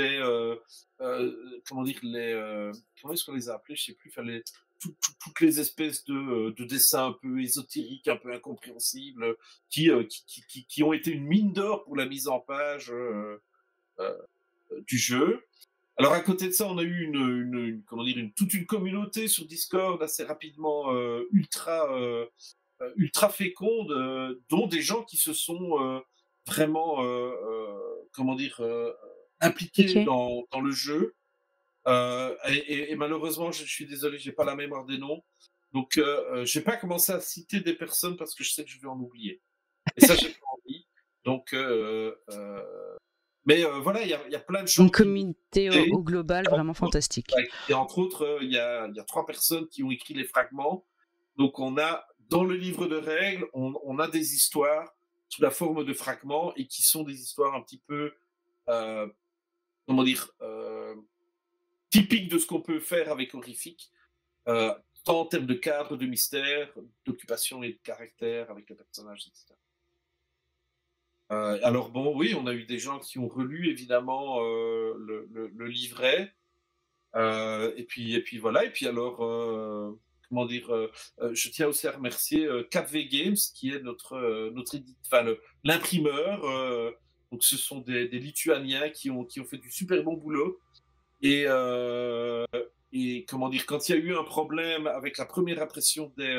comment dire, comment est-ce qu'on les a appelés? Je sais plus. Fallait toutes les espèces de dessins un peu ésotériques, un peu incompréhensibles, qui ont été une mine d'or pour la mise en page du jeu. Alors à côté de ça, on a eu toute une communauté sur Discord assez rapidement ultra féconde, dont des gens qui se sont vraiment impliqués dans le jeu. Et malheureusement, je suis désolé, j'ai pas la mémoire des noms. Donc je vais pas commencer à citer des personnes parce que je sais que je vais en oublier. Et ça, j'ai pas envie. Donc mais voilà, il y a plein de gens. Une communauté au global vraiment fantastique. Et entre autres, il y a 3 personnes qui ont écrit les fragments. Donc on a, dans le livre de règles, on a des histoires sous la forme de fragments et qui sont des histoires un petit peu, typiques de ce qu'on peut faire avec Horrifique, tant en termes de cadre, de mystère, d'occupation et de caractère avec le personnage, etc. Alors bon, oui, on a eu des gens qui ont relu évidemment le livret, et puis voilà. Et puis alors, je tiens aussi à remercier 4V Games qui est l'imprimeur. Donc ce sont des Lituaniens qui ont fait du super bon boulot. Et quand il y a eu un problème avec la première impression des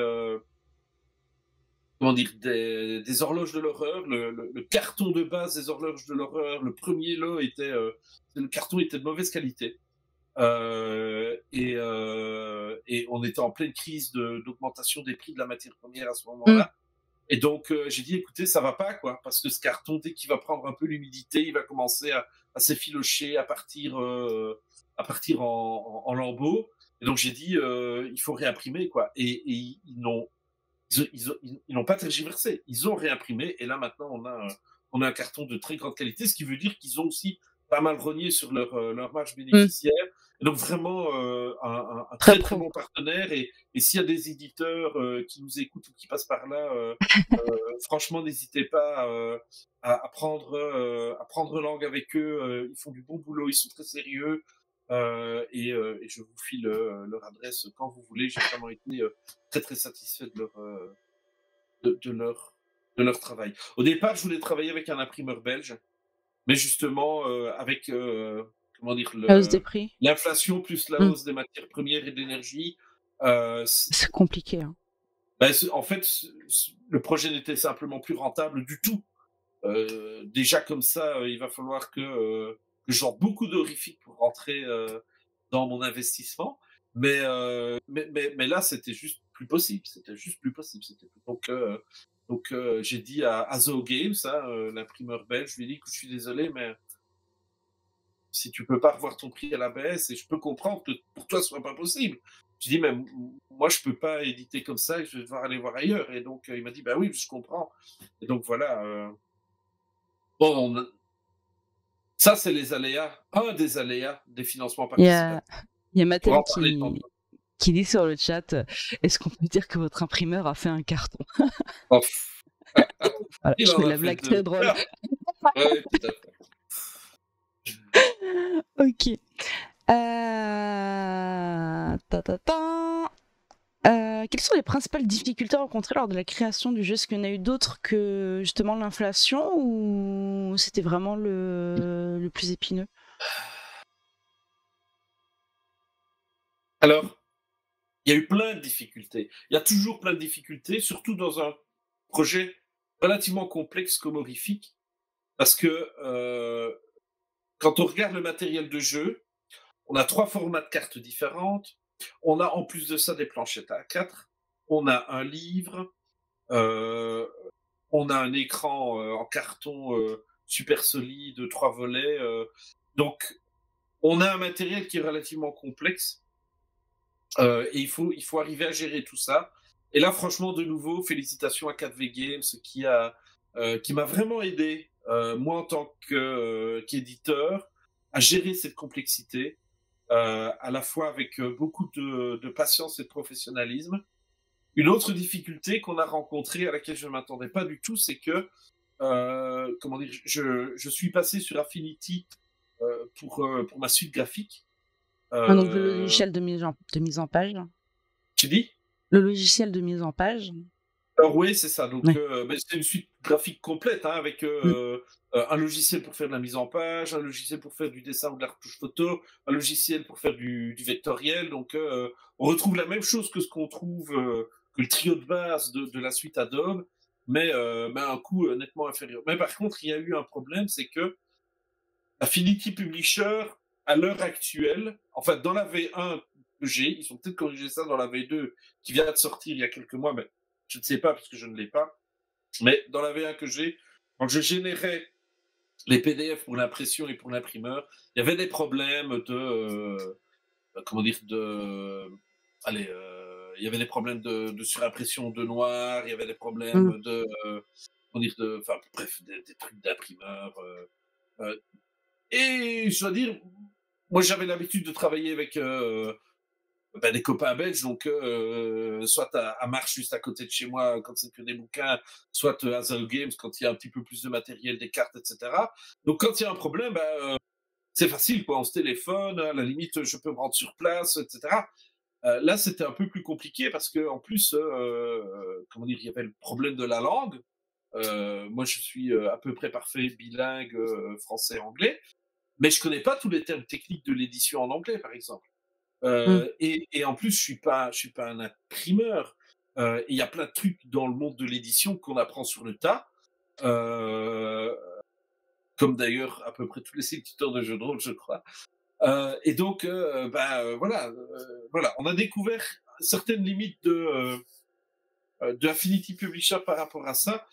horloges de l'horreur, le carton de base des horloges de l'horreur, le premier lot le carton était de mauvaise qualité. Et on était en pleine crise d'augmentation des prix de la matière première à ce moment-là. Et donc j'ai dit, écoutez, ça va pas, quoi, parce que ce carton, dès qu'il va prendre un peu l'humidité, il va commencer à s'effilocher, à partir en lambeaux. Et donc j'ai dit, il faut réimprimer, quoi. Et ils n'ont pas tergiversé. Ils ont réimprimé. Et là, maintenant, on a un carton de très grande qualité, ce qui veut dire qu'ils ont aussi pas mal rogné sur leur marge bénéficiaire. Et donc, vraiment, un très, très bon partenaire. Et s'il y a des éditeurs qui nous écoutent ou qui passent par là, franchement, n'hésitez pas à prendre langue avec eux. Ils font du bon boulot, ils sont très sérieux. Et je vous file leur adresse quand vous voulez. J'ai vraiment été très très satisfait de leur travail. Au départ, je voulais travailler avec un imprimeur belge, mais justement avec la hausse des prix, l'inflation plus la hausse des matières premières et de l'énergie, c'est compliqué. Hein. En fait, le projet n'était simplement plus rentable du tout. Déjà comme ça, il va falloir que j'en beaucoup d'horrifiques pour rentrer dans mon investissement. Mais là, c'était juste plus possible. Donc, j'ai dit à Zoo Games, l'imprimeur belge, je lui ai dit que je suis désolé, mais si tu peux pas revoir ton prix à la baisse, et je peux comprendre que pour toi, ce soit pas possible. Je dis, mais moi, je peux pas éditer comme ça, je vais devoir aller voir ailleurs. Et donc, il m'a dit, bah oui, je comprends. Et donc, voilà. Bon, ça, c'est les aléas. Un des aléas des financements participatifs. Il y a Mattel qui dit sur le chat, est-ce qu'on peut dire que votre imprimeur a fait un carton? Voilà, je fais la blague très drôle. Ouais, tout à fait. Ok. Quelles sont les principales difficultés rencontrées lors de la création du jeu? Est-ce qu'il y en a eu d'autres que justement l'inflation ou c'était vraiment le plus épineux? Alors, il y a eu plein de difficultés. Il y a toujours plein de difficultés, surtout dans un projet relativement complexe comme Horrifique, parce que quand on regarde le matériel de jeu, on a 3 formats de cartes différentes. On a en plus de ça des planchettes A4. On a un livre. On a un écran en carton super solide, 3 volets. Donc, on a un matériel qui est relativement complexe. Et il faut arriver à gérer tout ça. Et là, franchement, de nouveau, félicitations à 4V Games qui m'a vraiment aidé, moi en tant qu'éditeur, à gérer cette complexité, à la fois avec beaucoup de patience et de professionnalisme. Une autre difficulté qu'on a rencontrée, à laquelle je ne m'attendais pas du tout, c'est que comment dire, je suis passé sur Affinity pour ma suite graphique. Donc le logiciel de mise en page. Tu dis? Le logiciel de mise en page. Alors oui, c'est ça. Donc, Ouais. c'est une suite graphique complète, hein, avec un logiciel pour faire de la mise en page, un logiciel pour faire du dessin ou de la retouche photo, un logiciel pour faire du vectoriel. Donc, on retrouve la même chose que ce qu'on trouve, que le trio de base de la suite Adobe, mais à un coût nettement inférieur. Mais par contre, il y a eu un problème, c'est que Affinity Publisher, à l'heure actuelle, enfin, dans la V1 que j'ai, ils ont peut-être corrigé ça dans la V2 qui vient de sortir il y a quelques mois, mais je ne sais pas parce que je ne l'ai pas. Mais dans la V1 que j'ai, quand je générais les PDF pour l'impression et pour l'imprimeur, il y avait des problèmes comment dire, il y avait des problèmes de surimpression de noir, il y avait des problèmes comment dire, enfin, bref, des trucs d'imprimeur. Et je dois dire, moi j'avais l'habitude de travailler avec des copains belges, donc soit à Marche juste à côté de chez moi quand c'est que des bouquins, soit à Zao Games quand il y a un petit peu plus de matériel, des cartes, etc. Donc quand il y a un problème, c'est facile, quoi. On se téléphone, à la limite je peux me rendre sur place, etc. Là c'était un peu plus compliqué parce que en plus, comment dire, il y avait le problème de la langue. Moi je suis à peu près parfait bilingue français-anglais, mais je connais pas tous les termes techniques de l'édition en anglais, par exemple. Et en plus, je suis pas un imprimeur. Il y a plein de trucs dans le monde de l'édition qu'on apprend sur le tas. Comme d'ailleurs à peu près tous les éditeurs de jeux de rôle, je crois. Et donc, voilà, on a découvert certaines limites de Affinity Publisher par rapport à ça.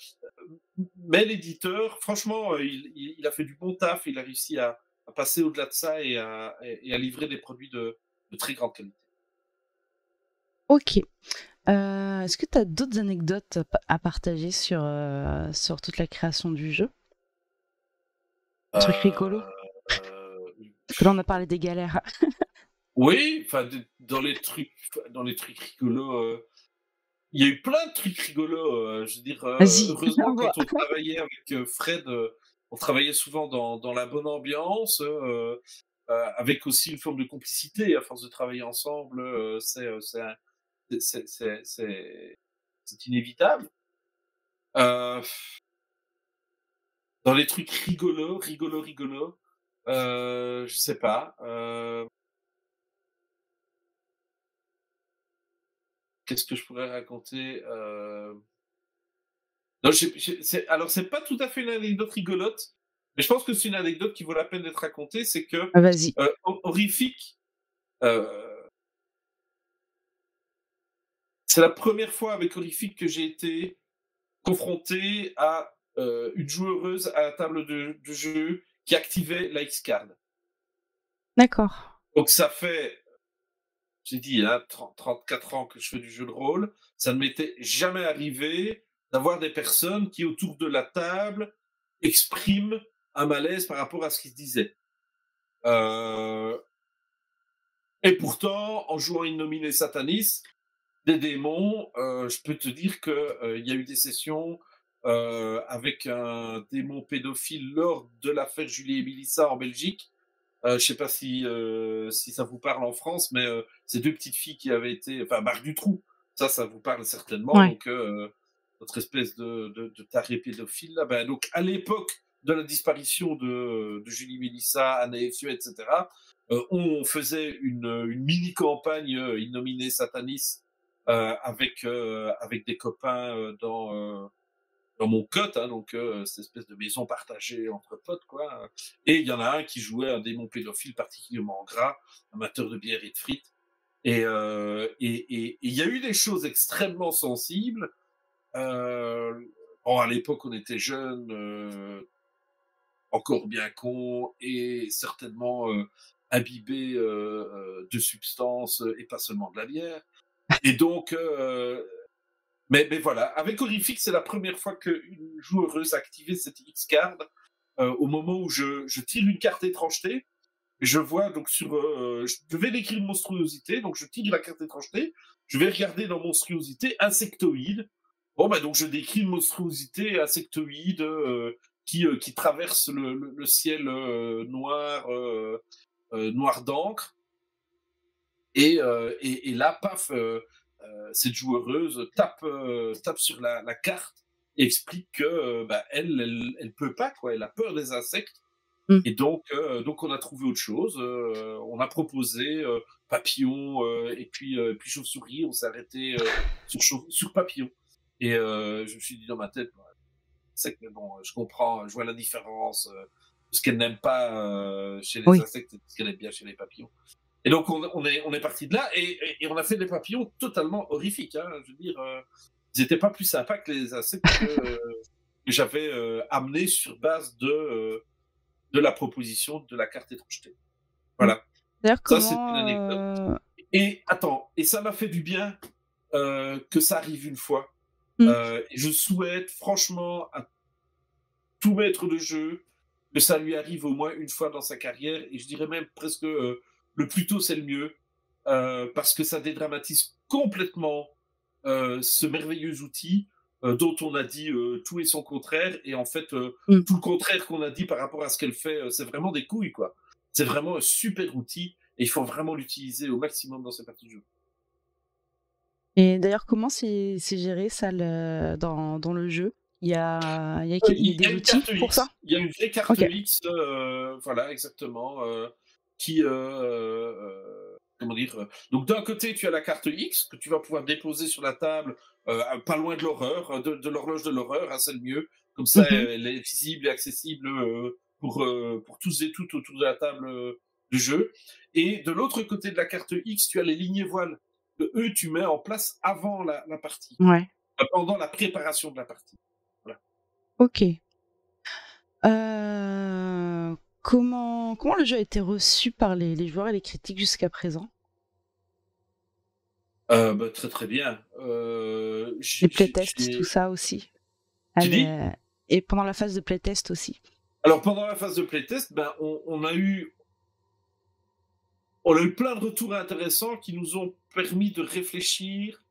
Mais l'éditeur, franchement, il a fait du bon taf. Il a réussi à passer au-delà de ça et à livrer des produits de très grande qualité. Ok. Est-ce que tu as d'autres anecdotes à partager sur toute la création du jeu? Un truc rigolo? Parce que là, on a parlé des galères. Oui, enfin, dans les trucs rigolos, il y a eu plein de trucs rigolos. Je veux dire, Vas-y. heureusement, quand on travaillait avec Fred, on travaillait souvent dans la bonne ambiance, avec aussi une forme de complicité. À force de travailler ensemble, c'est inévitable. Dans les trucs rigolos, je sais pas. Qu'est-ce que je pourrais raconter? Non, alors c'est pas tout à fait une anecdote rigolote, mais je pense que c'est une anecdote qui vaut la peine d'être racontée. C'est que Vas-y. Horrifique, c'est la première fois avec Horrifique que j'ai été confronté à une joueuse à la table de jeu qui activait la X-Card. D'accord. Donc ça fait, j'ai dit, 34 ans que je fais du jeu de rôle. Ça ne m'était jamais arrivé d'avoir des personnes qui, autour de la table, expriment un malaise par rapport à ce qui se disait. Et pourtant, en jouant Innominé Satanis, des démons, je peux te dire qu'il y a eu des sessions avec un démon pédophile lors de l'affaire Julie et Mélissa en Belgique. Je ne sais pas si ça vous parle en France, mais ces deux petites filles qui avaient été... Enfin, Marc Dutroux, Ça vous parle certainement. Ouais. Donc, notre espèce de taré pédophile, là, ben, donc, à l'époque de la disparition de Julie Mélissa, Anna Effieux, etc., on faisait une mini-campagne Innomine Satanis avec des copains dans mon cote, hein, donc cette espèce de maison partagée entre potes, quoi. Et il y en a un qui jouait un démon pédophile particulièrement gras, amateur de bière et de frites. Et il y a eu des choses extrêmement sensibles. Bon, à l'époque, on était jeunes, encore bien cons et certainement imbibés de substances et pas seulement de la bière. Et donc, mais voilà, avec Horrifique, c'est la première fois qu'une joueuse a activé cette X-card au moment où je tire une carte étrangeté. Je vois donc je devais décrire une monstruosité, donc je tire la carte étrangeté, je vais regarder dans monstruosité, insectoïde. Bon, bah donc je décris une monstruosité insectoïde qui traverse le ciel noir, noir d'encre. Et là, paf, cette joueuse tape sur la carte et explique que bah, elle peut pas, quoi. Elle a peur des insectes. Et donc on a trouvé autre chose. On a proposé papillon et puis chauve-souris. On s'est arrêté sur papillon. Et je me suis dit dans ma tête, c'est que bon, je comprends, je vois la différence. Ce qu'elle n'aime pas chez les insectes et ce qu'elle aime bien chez les papillons. Et donc on est parti de là et on a fait des papillons totalement horrifiques. Hein. Je veux dire, ils n'étaient pas plus sympas que les insectes que j'avais amenés sur base de la proposition de la carte étrangeté. Voilà. D'ailleurs, ça, c'est une anecdote. Et attends, et ça m'a fait du bien que ça arrive une fois. Et je souhaite franchement à tout maître de jeu que ça lui arrive au moins une fois dans sa carrière, et je dirais même presque le plus tôt c'est le mieux, parce que ça dédramatise complètement ce merveilleux outil dont on a dit tout et son contraire, et en fait, tout le contraire qu'on a dit par rapport à ce qu'elle fait, c'est vraiment des couilles, quoi. C'est vraiment un super outil, et il faut vraiment l'utiliser au maximum dans ces parties de jeu. Et d'ailleurs, comment c'est géré ça dans le jeu? Il y a des outils pour ça? Il y a une vraie carte X, voilà, exactement, qui... comment dire, donc d'un côté tu as la carte X que tu vas pouvoir déposer sur la table pas loin de l'horreur, de l'horloge de l'horreur, hein, c'est le mieux, comme ça elle est visible et accessible pour tous et toutes autour de la table de jeu. Et de l'autre côté de la carte X tu as les lignées voiles que eux tu mets en place avant la partie, pendant la préparation de la partie. Voilà. Ok. Comment le jeu a été reçu par les joueurs et les critiques jusqu'à présent? Bah, très très bien. Les playtests, tout ça aussi. Tu dis ? Et pendant la phase de playtest aussi. Alors pendant la phase de playtest, ben, on a eu plein de retours intéressants qui nous ont permis de réfléchir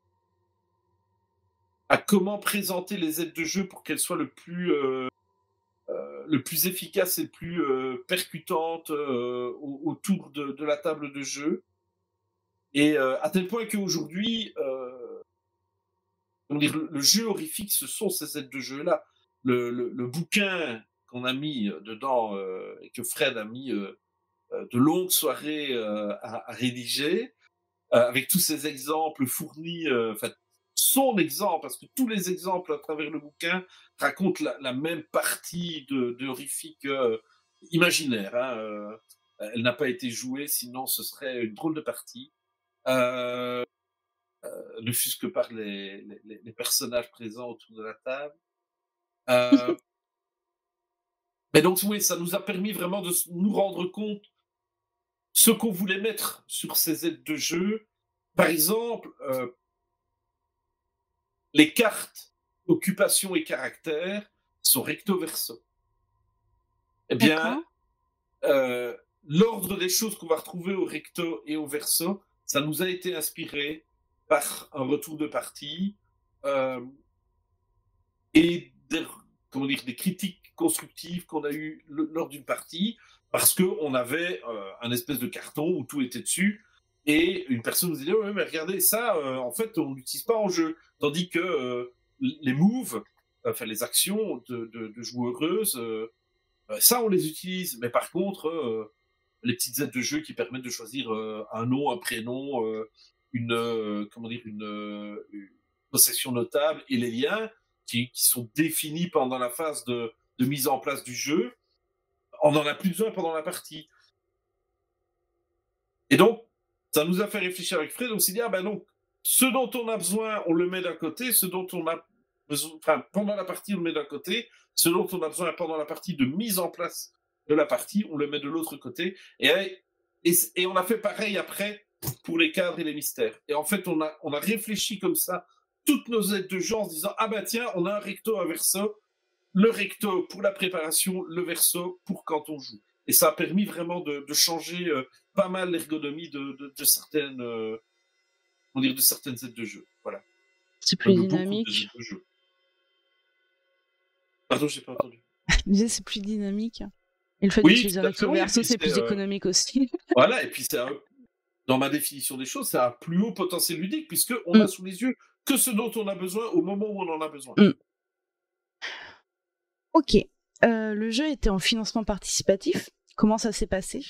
à comment présenter les aides de jeu pour qu'elles soient le plus efficace et le plus percutante autour de la table de jeu. Et à tel point qu'aujourd'hui, le jeu horrifique, ce sont ces aides de jeu-là. Le bouquin qu'on a mis dedans et que Fred a mis de longues soirées à rédiger, avec tous ces exemples fournis, son exemple, parce que tous les exemples à travers le bouquin racontent la même partie de horrifique imaginaire. Hein, elle n'a pas été jouée, sinon ce serait une drôle de partie. Ne fût-ce que par les personnages présents autour de la table. Mais donc oui, ça nous a permis vraiment de nous rendre compte ce qu'on voulait mettre sur ces aides de jeu. Par exemple, les cartes occupation et caractère sont recto verso. Eh bien, l'ordre des choses qu'on va retrouver au recto et au verso, ça nous a été inspiré par un retour de partie et des critiques constructives qu'on a eues lors d'une partie, parce qu'on avait un espèce de carton où tout était dessus, Et une personne nous dit, ouais, mais regardez, ça, en fait, on l'utilise pas en jeu. Tandis que les moves, enfin les actions de joueuses, ça, on les utilise. Mais par contre, les petites aides de jeu qui permettent de choisir un nom, un prénom, comment dire, une possession notable et les liens qui sont définis pendant la phase de mise en place du jeu, on n'en a plus besoin pendant la partie. Et donc, ça nous a fait réfléchir avec Fred. On s'est dit, ah ben non, ce dont on a besoin, on le met d'un côté, ce dont on a besoin, enfin, pendant la partie, on le met d'un côté, ce dont on a besoin pendant la partie de mise en place de la partie, on le met de l'autre côté. Et on a fait pareil après pour les cadres et les mystères. Et en fait, on a réfléchi comme ça toutes nos aides de jeu en se disant, ah ben tiens, on a un recto, un verso, le recto pour la préparation, le verso pour quand on joue. Et ça a permis vraiment de changer pas mal l'ergonomie de certaines, on dirait de certaines aides de jeu. Voilà. C'est plus dynamique. De jeu. Pardon, j'ai pas entendu. Je disais, c'est plus dynamique. Et le fait d'utiliser un recto verso, c'est plus économique aussi. Voilà, et puis dans ma définition des choses, c'est un plus haut potentiel ludique, puisqu'on a sous les yeux que ce dont on a besoin au moment où on en a besoin. Ok. Le jeu était en financement participatif. Comment ça s'est passé ?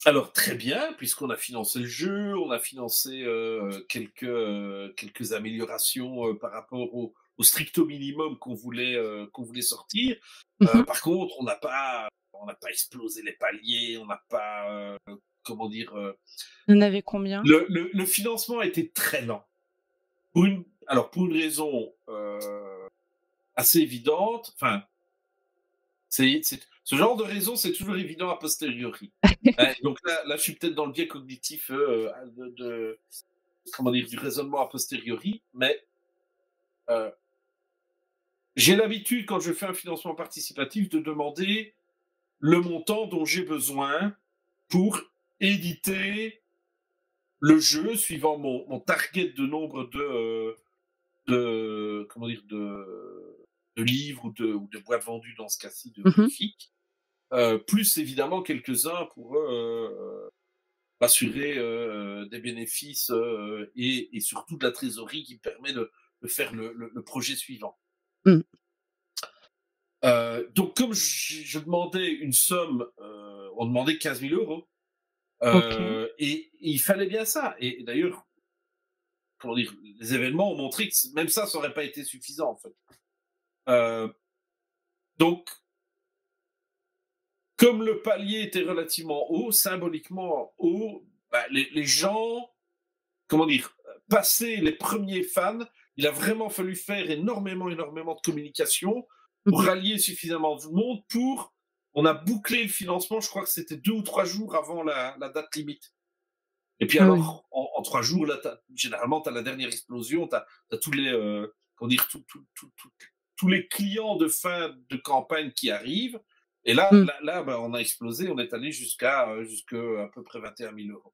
Alors très bien, puisqu'on a financé le jeu, on a financé quelques améliorations par rapport au stricto minimum qu'on voulait sortir. Par contre, on n'a pas explosé les paliers, on n'a pas comment dire. Vous en avez combien ? Le financement a été très lent. Pour une raison assez évidente. Enfin, ce genre de raison, c'est toujours évident a posteriori. Donc là, je suis peut-être dans le biais cognitif du raisonnement a posteriori, mais j'ai l'habitude, quand je fais un financement participatif, de demander le montant dont j'ai besoin pour éditer le jeu suivant mon target de nombre de livres ou de boîtes vendues, dans ce cas-ci, de graphiques. Plus évidemment quelques-uns pour assurer des bénéfices et surtout de la trésorerie qui permet de faire le projet suivant. Donc comme je demandais une somme, on demandait 15 000 euros. Et il fallait bien ça. Et d'ailleurs, les événements ont montré que même ça n'aurait pas été suffisant, en fait. Donc, comme le palier était relativement haut, symboliquement haut, les gens, passer les premiers fans, il a vraiment fallu faire énormément de communication pour rallier suffisamment de monde on a bouclé le financement, je crois que c'était 2 ou 3 jours avant la date limite. Et puis alors, en 3 jours, là, généralement, tu as la dernière explosion, tu as tous les, tous les clients de fin de campagne qui arrivent. Et là, on a explosé, on est allé jusqu'à à peu près 21 000 euros.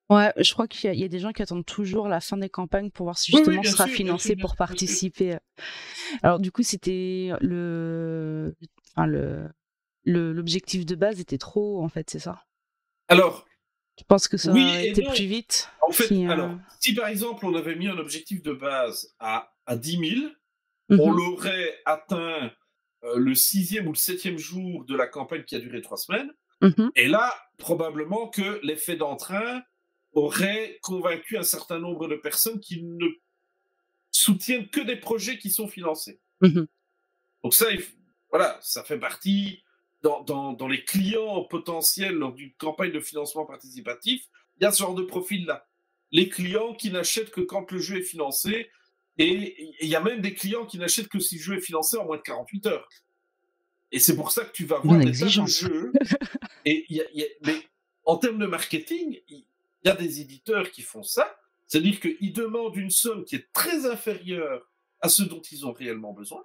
Ouais, je crois qu'il y a des gens qui attendent toujours la fin des campagnes pour voir si justement sera financé pour participer. Alors du coup, c'était l'objectif de base était trop haut, en fait, c'est ça ? Alors, tu penses que ça aurait été plus vite ? En fait, si par exemple on avait mis un objectif de base à 10 000, on l'aurait atteint le 6e ou le 7e jour de la campagne qui a duré 3 semaines. Et là, probablement que l'effet d'entrain aurait convaincu un certain nombre de personnes qui ne soutiennent que des projets qui sont financés. Donc ça, ça fait partie dans les clients potentiels lors d'une campagne de financement participatif. Il y a ce genre de profil-là. Les clients qui n'achètent que quand le jeu est financé, et il y a même des clients qui n'achètent que si le jeu est financé en moins de 48 heures. Et c'est pour ça que tu vas voir des tas de jeux. Mais en termes de marketing, il y a des éditeurs qui font ça. C'est-à-dire qu'ils demandent une somme qui est très inférieure à ce dont ils ont réellement besoin,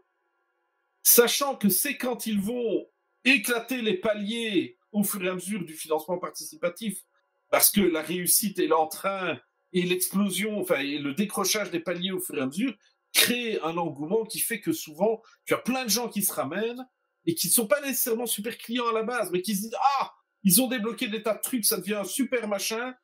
sachant que c'est quand ils vont éclater les paliers au fur et à mesure du financement participatif, parce que la réussite et l'entrain et l'explosion, et le décrochage des paliers au fur et à mesure crée un engouement qui fait que souvent, tu as plein de gens qui se ramènent et qui ne sont pas nécessairement super clients à la base, mais qui se disent « Ah, ils ont débloqué des tas de trucs, ça devient un super machin,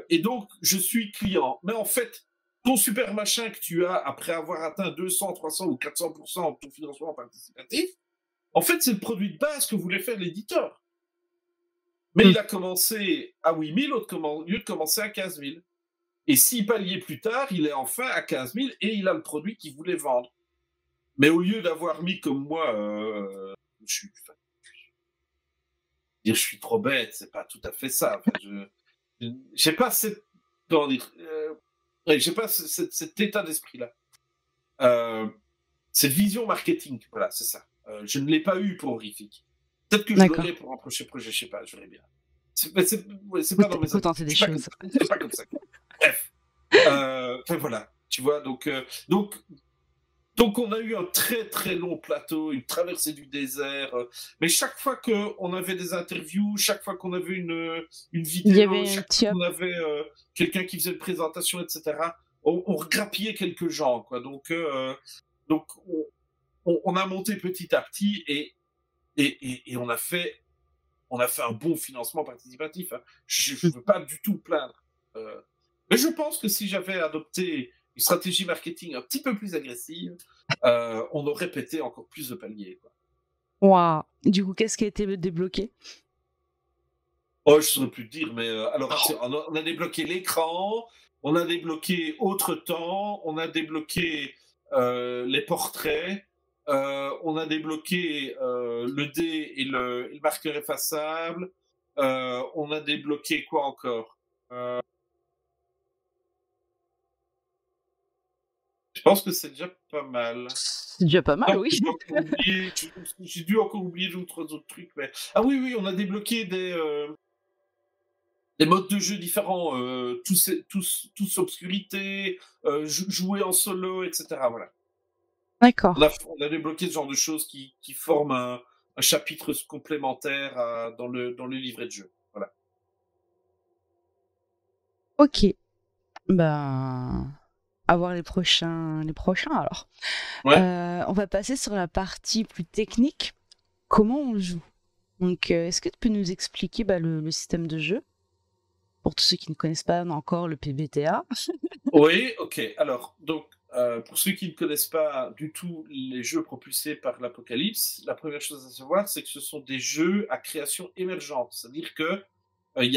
et donc je suis client. Mais en fait, ton super machin que tu as après avoir atteint 200, 300 ou 400% de ton financement participatif, en fait, c'est le produit de base que voulait faire l'éditeur. Mais il a commencé à 8 000 au lieu de commencer à 15 000. Et 6 paliers plus tard, il est enfin à 15 000 et il a le produit qu'il voulait vendre. Mais au lieu d'avoir mis comme moi, je suis trop bête, c'est pas tout à fait ça. Enfin, j'ai pas cette, comment dire, j'ai pas cet état d'esprit-là. Cette vision marketing, voilà, c'est ça. Je ne l'ai pas eu pour Horrifique. Peut-être que je l'aurai pour un prochain projet, je sais pas, je verrai bien. C'est pas dans mes faut tenter des choses. C'est pas comme ça. Bref. Enfin, voilà, tu vois, donc on a eu un très très long plateau, une traversée du désert, mais chaque fois qu'on avait des interviews, chaque fois qu'on avait une vidéo, chaque fois qu'on avait quelqu'un qui faisait une présentation, etc., on regrappillait quelques gens, quoi. Donc on a monté petit à petit et on a fait un bon financement participatif. Hein. Je ne veux pas du tout plaindre. Mais je pense que si j'avais adopté une stratégie marketing un petit peu plus agressive, on aurait pété encore plus de paliers. Waouh. Du coup, qu'est-ce qui a été débloqué? Oh, je ne saurais plus te dire, mais alors, on a débloqué l'écran, on a débloqué autre temps, on a débloqué les portraits, on a débloqué le dé et le marqueur effaçable, on a débloqué quoi encore? Je pense que c'est déjà pas mal. C'est déjà pas mal, non, oui. J'ai dû encore oublier 2 ou 3 autres trucs. Mais... Ah oui, on a débloqué des modes de jeu différents, tous obscurité, jouer en solo, etc. Voilà. D'accord. On a débloqué ce genre de choses qui forment un chapitre complémentaire dans le livret de jeu. Voilà. Ok. Ben, à voir les prochains alors. Ouais. On va passer sur la partie plus technique. Comment on joue? Donc, est-ce que tu peux nous expliquer le système de jeu? Pour tous ceux qui ne connaissent pas encore le PBTA. Oui, ok. Alors, donc, pour ceux qui ne connaissent pas du tout les jeux propulsés par l'Apocalypse, la première chose à savoir, c'est que ce sont des jeux à création émergente. C'est-à-dire que il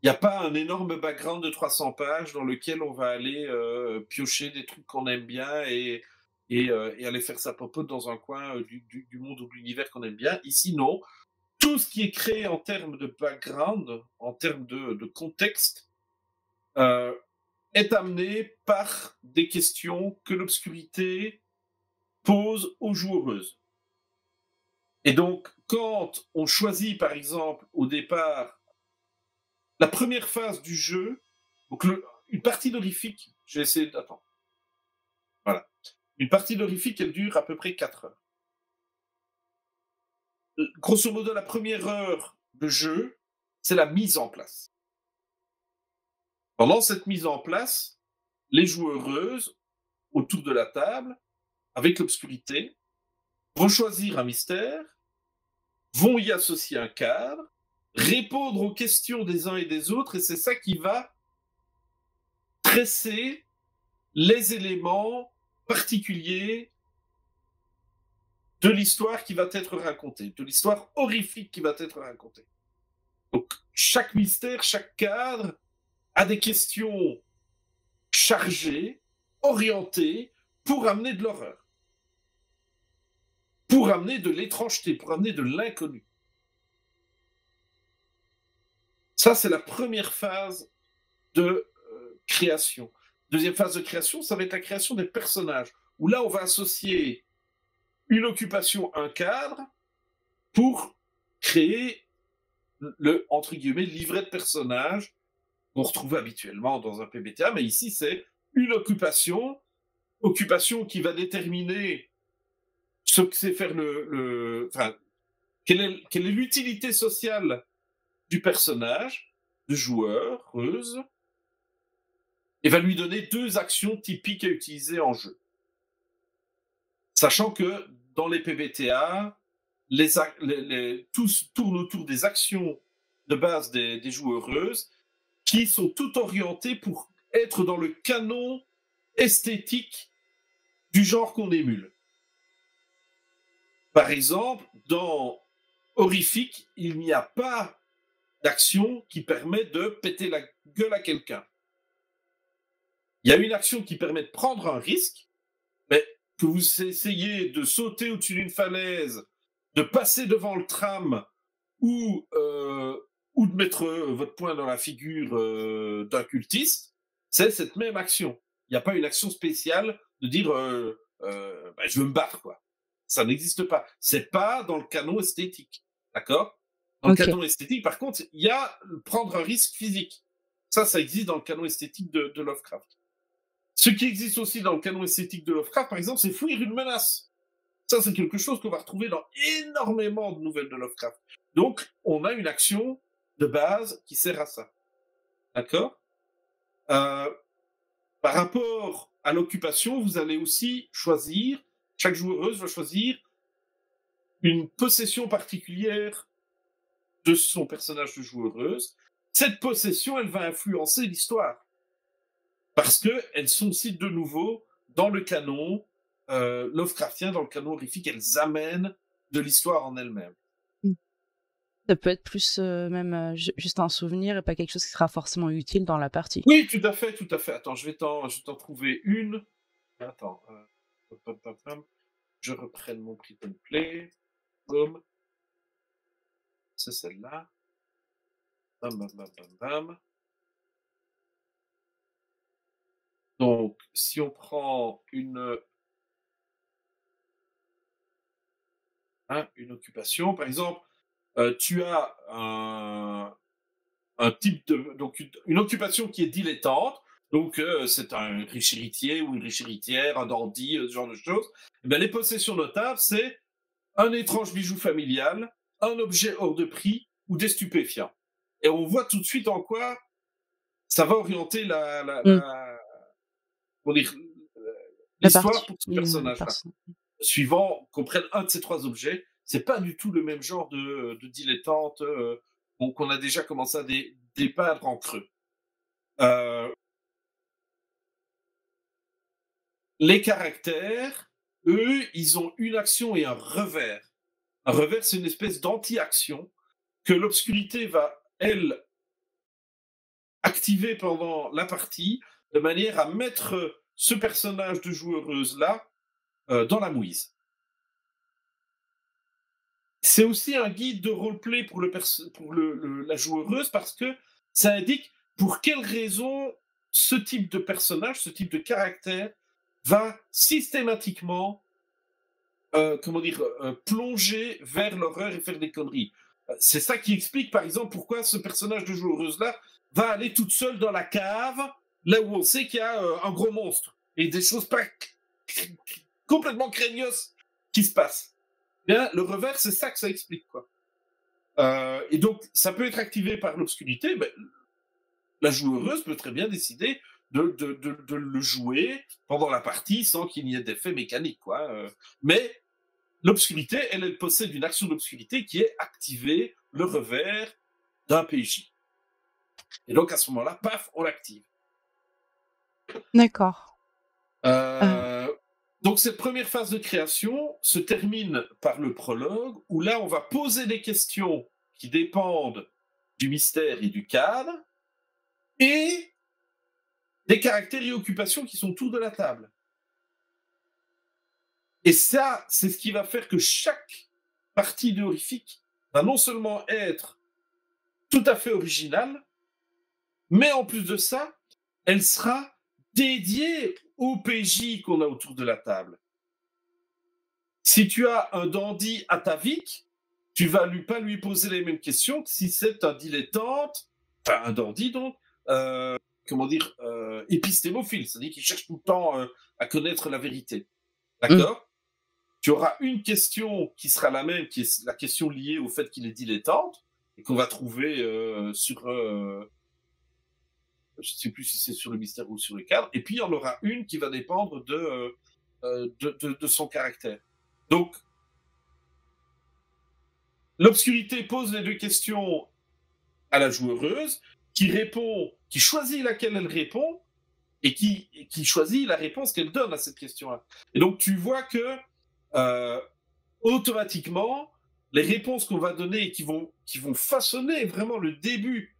n'y a pas un énorme background de 300 pages dans lequel on va aller piocher des trucs qu'on aime bien et aller faire sa popote dans un coin du monde ou de l'univers qu'on aime bien. Ici, non. Tout ce qui est créé en termes de background, en termes de contexte, est amené par des questions que l'obscurité pose aux joueuses. Et donc, quand on choisit, par exemple, au départ, la première phase du jeu, donc une partie d'horrifique, j'ai essayé d'attendre. Voilà. Une partie d'horrifique, elle dure à peu près 4 heures. Grosso modo, la première heure de jeu, c'est la mise en place. Pendant cette mise en place, les joueuses, autour de la table, avec l'obscurité, vont choisir un mystère, vont y associer un cadre, répondre aux questions des uns et des autres, et c'est ça qui va tresser les éléments particuliers de l'histoire qui va être racontée, de l'histoire horrifique qui va être racontée. Donc, chaque mystère, chaque cadre a des questions chargées, orientées, pour amener de l'horreur, pour amener de l'étrangeté, pour amener de l'inconnu. Ça, c'est la première phase de création. Deuxième phase de création, ça va être la création des personnages, où là, on va associer une occupation, un cadre, pour créer le, entre guillemets, livret de personnages qu'on retrouve habituellement dans un PBTA, mais ici, c'est une occupation qui va déterminer ce que c'est faire enfin, quelle est l'utilité sociale du personnage, de joueuse, et va lui donner 2 actions typiques à utiliser en jeu. Sachant que dans les PBTA, tous tournent autour des actions de base des joueuses qui sont toutes orientées pour être dans le canon esthétique du genre qu'on émule. Par exemple, dans Horrifique, il n'y a pas d'action qui permet de péter la gueule à quelqu'un. Il y a une action qui permet de prendre un risque, mais que vous essayez de sauter au-dessus d'une falaise, de passer devant le tram ou de mettre votre poing dans la figure d'un cultiste, c'est cette même action. Il n'y a pas une action spéciale de dire je veux me battre, quoi. Ça n'existe pas. C'est pas dans le canon esthétique. D'accord? Dans le canon esthétique, par contre, il y a prendre un risque physique. Ça existe dans le canon esthétique de Lovecraft. Ce qui existe aussi dans le canon esthétique de Lovecraft, par exemple, c'est fuir une menace. Ça, c'est quelque chose qu'on va retrouver dans énormément de nouvelles de Lovecraft. Donc, on a une action de base qui sert à ça. D'accord? Par rapport à l'occupation, vous allez aussi choisir, chaque joueuse va choisir une possession particulière de son personnage de joueuse. Cette possession, elle va influencer l'histoire. Parce qu'elles sont aussi de nouveau dans le canon Lovecraftien, dans le canon horrifique, elles amènent de l'histoire en elle-même. Ça peut être plus même juste un souvenir et pas quelque chose qui sera forcément utile dans la partie. Oui, tout à fait, tout à fait. Attends, je vais t'en trouver une. Attends. Je reprenne mon print and play. Boom. C'est celle-là. Bam, bam, bam, bam, bam. Donc, si on prend une occupation, par exemple, tu as un type de... Donc, une occupation qui est dilettante. Donc, c'est un riche héritier ou une riche héritière, un dandy, ce genre de choses. Et bien, les possessions notables, c'est un étrange bijou familial, un objet hors de prix ou des stupéfiants. Et on voit tout de suite en quoi ça va orienter l'histoire pour ce personnage-là. Suivant qu'on prenne un de ces trois objets, c'est pas du tout le même genre de dilettante qu'on a déjà commencé à dépeindre en creux. Les caractères, eux, ils ont une action et un revers. Un revers, c'est une espèce d'anti-action que l'obscurité va, elle, activer pendant la partie de manière à mettre ce personnage de joueuse-là dans la mouise. C'est aussi un guide de roleplay pour la joueuse parce que ça indique pour quelles raisons ce type de personnage, ce type de caractère va systématiquement plonger vers l'horreur et faire des conneries. C'est ça qui explique, par exemple, pourquoi ce personnage de joueuse-là va aller toute seule dans la cave, là où on sait qu'il y a un gros monstre et des choses pas complètement craignos qui se passent. Bien, le revers, c'est ça que ça explique, quoi. Et donc, ça peut être activé par l'obscurité. Ben, la joueuse peut très bien décider de le jouer pendant la partie sans qu'il n'y ait d'effet mécanique, quoi. Mais l'obscurité, elle possède une action d'obscurité qui est activer le revers d'un PJ. Et donc, à ce moment-là, paf, on l'active. D'accord. Donc, cette première phase de création se termine par le prologue, où là, on va poser des questions qui dépendent du mystère et du cadre, et des caractères et occupations qui sont autour de la table. Et ça, c'est ce qui va faire que chaque partie de Horrifique va non seulement être tout à fait originale, mais en plus de ça, elle sera dédiée au PJ qu'on a autour de la table. Si tu as un dandy atavique, tu vas pas lui poser les mêmes questions que si c'est un dilettante, enfin un dandy donc, épistémophile, c'est-à-dire qu'il cherche tout le temps à connaître la vérité. D'accord ? Tu auras une question qui sera la même, qui est la question liée au fait qu'il est dilettante, et qu'on va trouver sur... je ne sais plus si c'est sur le mystère ou sur le cadre, et puis il y en aura une qui va dépendre de son caractère. Donc, L'obscurité pose les deux questions à la joueuse, qui choisit laquelle elle répond, et qui choisit la réponse qu'elle donne à cette question-là. Et donc, tu vois que automatiquement, les réponses qu'on va donner et qui vont façonner vraiment le début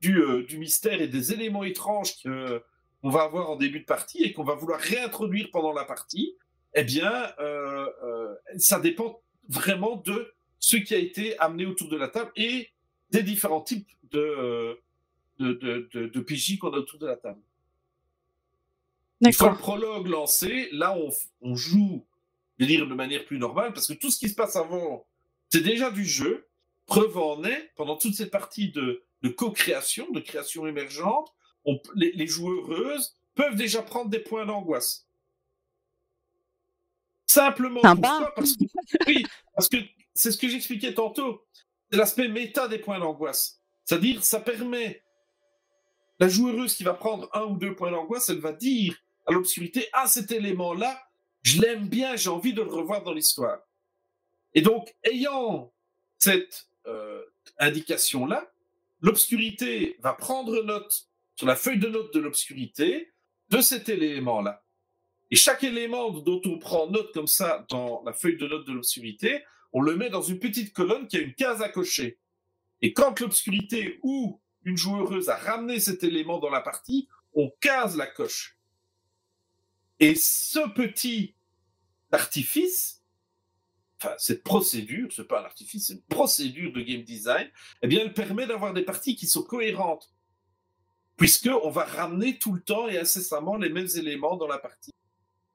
du mystère et des éléments étranges qu'on va avoir en début de partie et qu'on va vouloir réintroduire pendant la partie, eh bien, ça dépend vraiment de ce qui a été amené autour de la table et des différents types de PJ qu'on a autour de la table. Une fois le prologue lancé, là, on joue, je veux dire, de manière plus normale, parce que tout ce qui se passe avant, c'est déjà du jeu. Preuve en est, pendant toute cette partie de co-création, de création émergente, les joueuses peuvent déjà prendre des points d'angoisse. Simplement pourquoi ? Parce que c'est ce que j'expliquais tantôt. C'est l'aspect méta des points d'angoisse. C'est-à-dire, ça permet la joueuse qui va prendre 1 ou 2 points d'angoisse, elle va dire à l'obscurité, ah, cet élément-là, je l'aime bien, j'ai envie de le revoir dans l'histoire. Et donc, ayant cette indication-là, l'obscurité va prendre note sur la feuille de note de l'obscurité de cet élément-là. Et chaque élément dont on prend note comme ça dans la feuille de note de l'obscurité, on le met dans une petite colonne qui a une case à cocher. Et quand l'obscurité ou une joueuse a ramené cet élément dans la partie, on case la coche. Et ce petit artifice, enfin cette procédure, c'est pas un artifice, c'est une procédure de game design, eh bien elle permet d'avoir des parties qui sont cohérentes, puisqu'on va ramener tout le temps et incessamment les mêmes éléments dans la partie.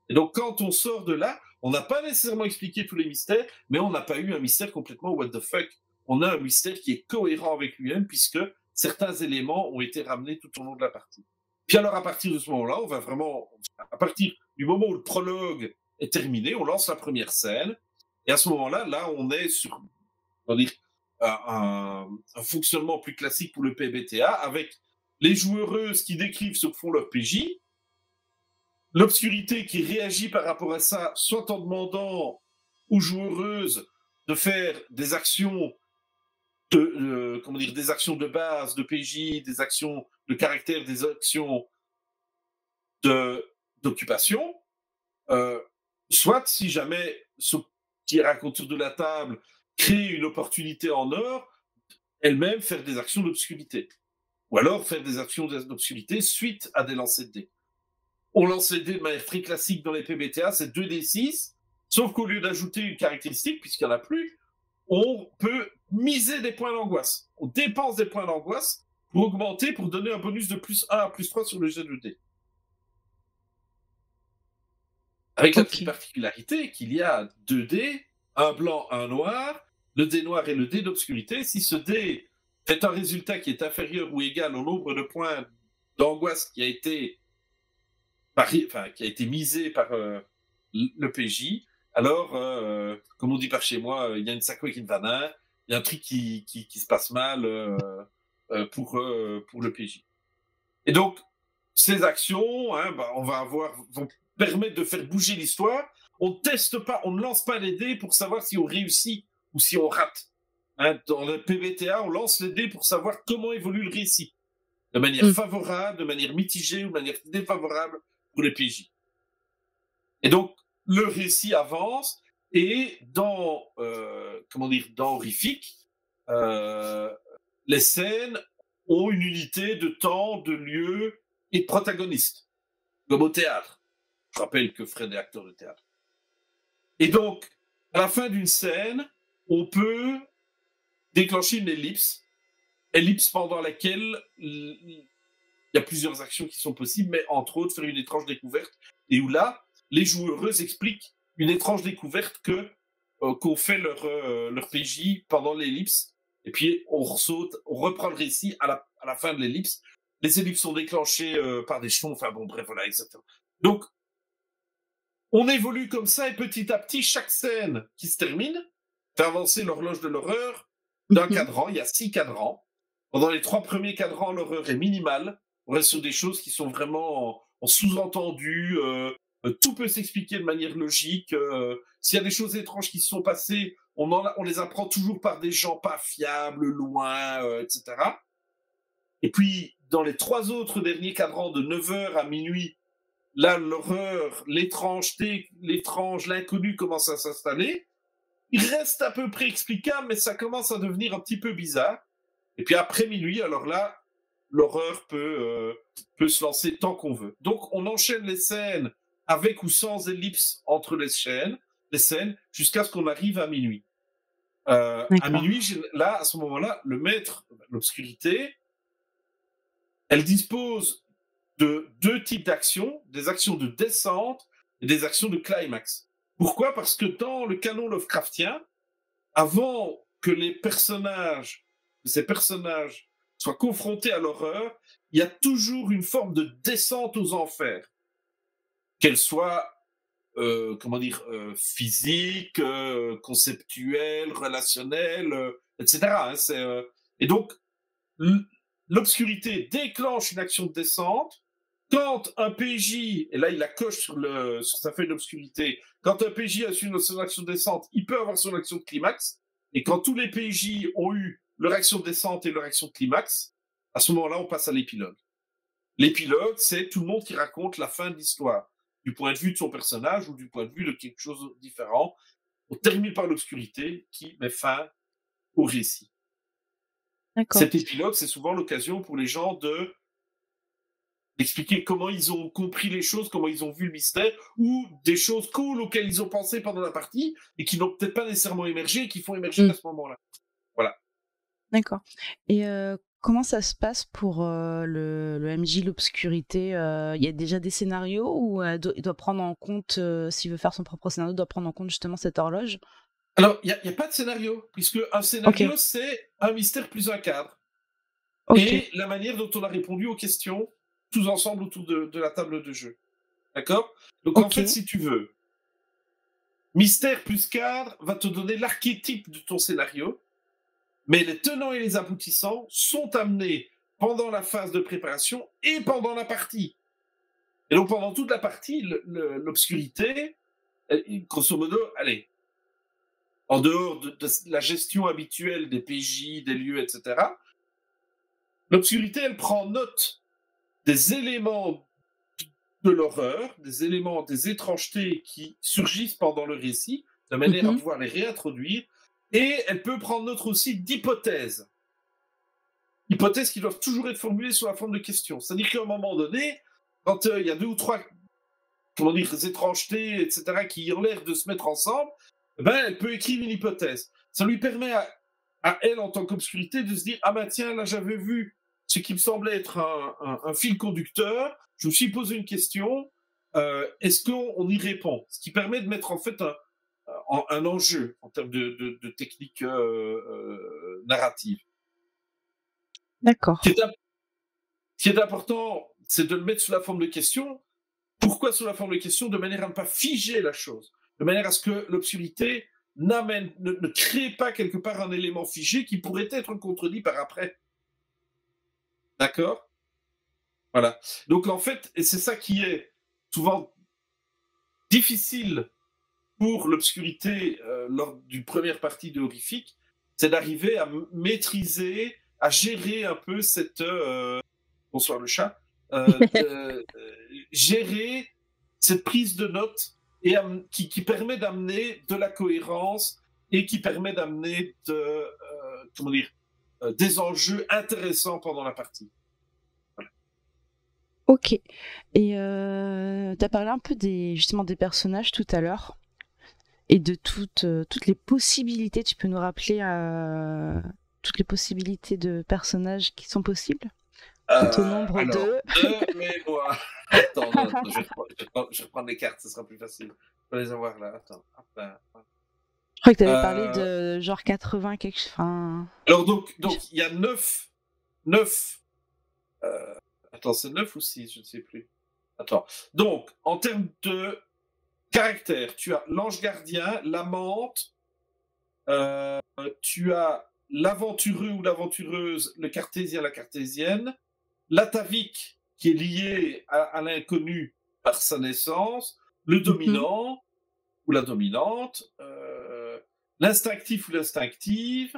Et donc quand on sort de là, on n'a pas nécessairement expliqué tous les mystères, mais on n'a pas eu un mystère complètement what the fuck. On a un mystère qui est cohérent avec lui-même, puisque certains éléments ont été ramenés tout au long de la partie. Puis alors, à partir de ce moment-là, on va vraiment, à partir du moment où le prologue est terminé, on lance la première scène, et à ce moment-là, là, on est sur, on va dire, un fonctionnement plus classique pour le PBTA, avec les joueuses qui décrivent ce que font leurs PJ, l'obscurité qui réagit par rapport à ça, soit en demandant aux joueuses de faire des actions des actions de base, de PJ, des actions de caractère, des actions d'occupation, soit si jamais ce qui est raconté de la table crée une opportunité en or, elle-même faire des actions d'obscurité. Ou alors faire des actions d'obscurité suite à des lancers de dés. On lance les dés de manière très classique dans les PBTA, c'est 2d6, sauf qu'au lieu d'ajouter une caractéristique, puisqu'il n'y en a plus, on peut miser des points d'angoisse. On dépense des points d'angoisse pour augmenter, pour donner un bonus de plus 1 à plus 3 sur le jet de dés. Avec la petite particularité qu'il y a 2 dés, un blanc, un noir, le dé noir et le dé d'obscurité. Si ce dé fait un résultat qui est inférieur ou égal au nombre de points d'angoisse qui a été misé par le PJ, alors, comme on dit par chez moi, il y a une sacco qui ne va pas, il y a un truc qui se passe mal pour le PJ. Et donc, ces actions, vont permettre de faire bouger l'histoire. On ne teste pas, on ne lance pas les dés pour savoir si on réussit ou si on rate. Dans le PBTA, on lance les dés pour savoir comment évolue le récit. De manière favorable, de manière mitigée ou de manière défavorable pour les PJ. Et donc, le récit avance et dans Horrifique, les scènes ont une unité de temps, de lieu et de protagoniste, comme au théâtre. Je rappelle que Fred est acteur de théâtre. Et donc, à la fin d'une scène, on peut déclencher une ellipse pendant laquelle il y a plusieurs actions qui sont possibles, mais entre autres, faire une étrange découverte, et où là, les joueuses expliquent une étrange découverte qu'ont fait leur PJ pendant l'ellipse, et puis on reprend le récit à la fin de l'ellipse. Les ellipses sont déclenchées par des jetons, enfin bon, bref, voilà, etc. Donc, on évolue comme ça, et petit à petit, chaque scène qui se termine fait avancer l'horloge de l'horreur d'un cadran. Il y a 6 cadrans. Pendant les 3 premiers cadrans, l'horreur est minimale. On reste sur des choses qui sont vraiment en sous-entendu. Tout peut s'expliquer de manière logique. S'il y a des choses étranges qui se sont passées, on les apprend toujours par des gens pas fiables, loin, etc. Et puis, dans les 3 autres derniers cadrans, de 9h à minuit, là, l'horreur, l'étrangeté, l'inconnu commence à s'installer. Il reste à peu près explicable, mais ça commence à devenir un petit peu bizarre. Et puis après minuit, alors là, l'horreur peut se lancer tant qu'on veut. Donc, on enchaîne les scènes avec ou sans ellipse entre les scènes, jusqu'à ce qu'on arrive à minuit. À minuit, là, à ce moment-là, le maître, l'obscurité, elle dispose de 2 types d'actions, des actions de descente et des actions de climax. Pourquoi ? Parce que dans le canon Lovecraftien, avant que ces personnages soient confrontés à l'horreur, il y a toujours une forme de descente aux enfers, qu'elle soit physique, conceptuelle, relationnelle, etc. Hein, et donc, l'obscurité déclenche une action de descente. Quand un PJ, et là il la coche sur sa feuille d'obscurité, quand un PJ a su son action de descente, il peut avoir son action de climax. Et quand tous les PJ ont eu leur action de descente et leur action de climax, à ce moment-là, on passe à l'épilogue. L'épilogue, c'est tout le monde qui raconte la fin de l'histoire, du point de vue de son personnage ou du point de vue de quelque chose de différent. On termine par l'obscurité qui met fin au récit. Cet épilogue, c'est souvent l'occasion pour les gens d'expliquer comment ils ont compris les choses, comment ils ont vu le mystère, ou des choses cool auxquelles ils ont pensé pendant la partie et qui n'ont peut-être pas nécessairement émergé et qui font émerger à ce moment-là. Voilà. D'accord. Et comment ça se passe pour le MJ l'obscurité? Il y a déjà des scénarios où il doit prendre en compte, s'il veut faire son propre scénario, il doit prendre en compte justement cette horloge? Alors, il n'y a pas de scénario, puisque un scénario, c'est un mystère plus un cadre. Et la manière dont on a répondu aux questions, tous ensemble autour de la table de jeu. D'accord ? Donc, en fait, si tu veux, mystère plus cadre va te donner l'archétype de ton scénario, mais les tenants et les aboutissants sont amenés pendant la phase de préparation et pendant la partie. Et donc, pendant toute la partie, l'obscurité, grosso modo, allez, en dehors de la gestion habituelle des PJ, des lieux, etc., l'obscurité, elle prend note des éléments de l'horreur, des éléments, des étrangetés qui surgissent pendant le récit, de manière à pouvoir les réintroduire, et elle peut prendre note aussi d'hypothèses. Hypothèses qui doivent toujours être formulées sous la forme de questions. C'est-à-dire qu'à un moment donné, quand il y a 2 ou 3 étrangetés, etc., qui ont l'air de se mettre ensemble, elle peut écrire une hypothèse. Ça lui permet à elle, en tant qu'obscurité, de se dire « Ah ben tiens, là j'avais vu ce qui me semblait être un fil conducteur, je me suis posé une question, est-ce qu'on y répond ?» Ce qui permet de mettre en fait un enjeu en termes de technique narrative. D'accord. Ce qui est important, c'est de le mettre sous la forme de question. Pourquoi sous la forme de question ? De manière à ne pas figer la chose, de manière à ce que l'obscurité ne crée pas quelque part un élément figé qui pourrait être contredit par après. D'accord ? Voilà. Donc en fait, et c'est ça qui est souvent difficile pour l'obscurité lors d'une première partie de Horrifique, c'est d'arriver à maîtriser, à gérer un peu cette... bonsoir le chat. Gérer cette prise de notes et qui permet d'amener de la cohérence et qui permet d'amener des enjeux intéressants pendant la partie. Voilà. Ok. Et tu as parlé un peu justement des personnages tout à l'heure et de toutes les possibilités. Tu peux nous rappeler toutes les possibilités de personnages qui sont possibles? Tout au nombre de mémoire. Attends, je reprends les cartes, ce sera plus facile. Je vais les avoir là. Attends. Je crois que tu avais parlé de genre 80 quelque chose. Alors donc il y a 9. Attends, c'est 9 ou 6, je ne sais plus. Attends. Donc, en termes de caractère, tu as l'ange gardien, l'amante, tu as l'aventureux ou l'aventureuse, le cartésien, la cartésienne, l'atavique qui est lié à l'inconnu par sa naissance, le dominant ou la dominante, l'instinctif ou l'instinctive,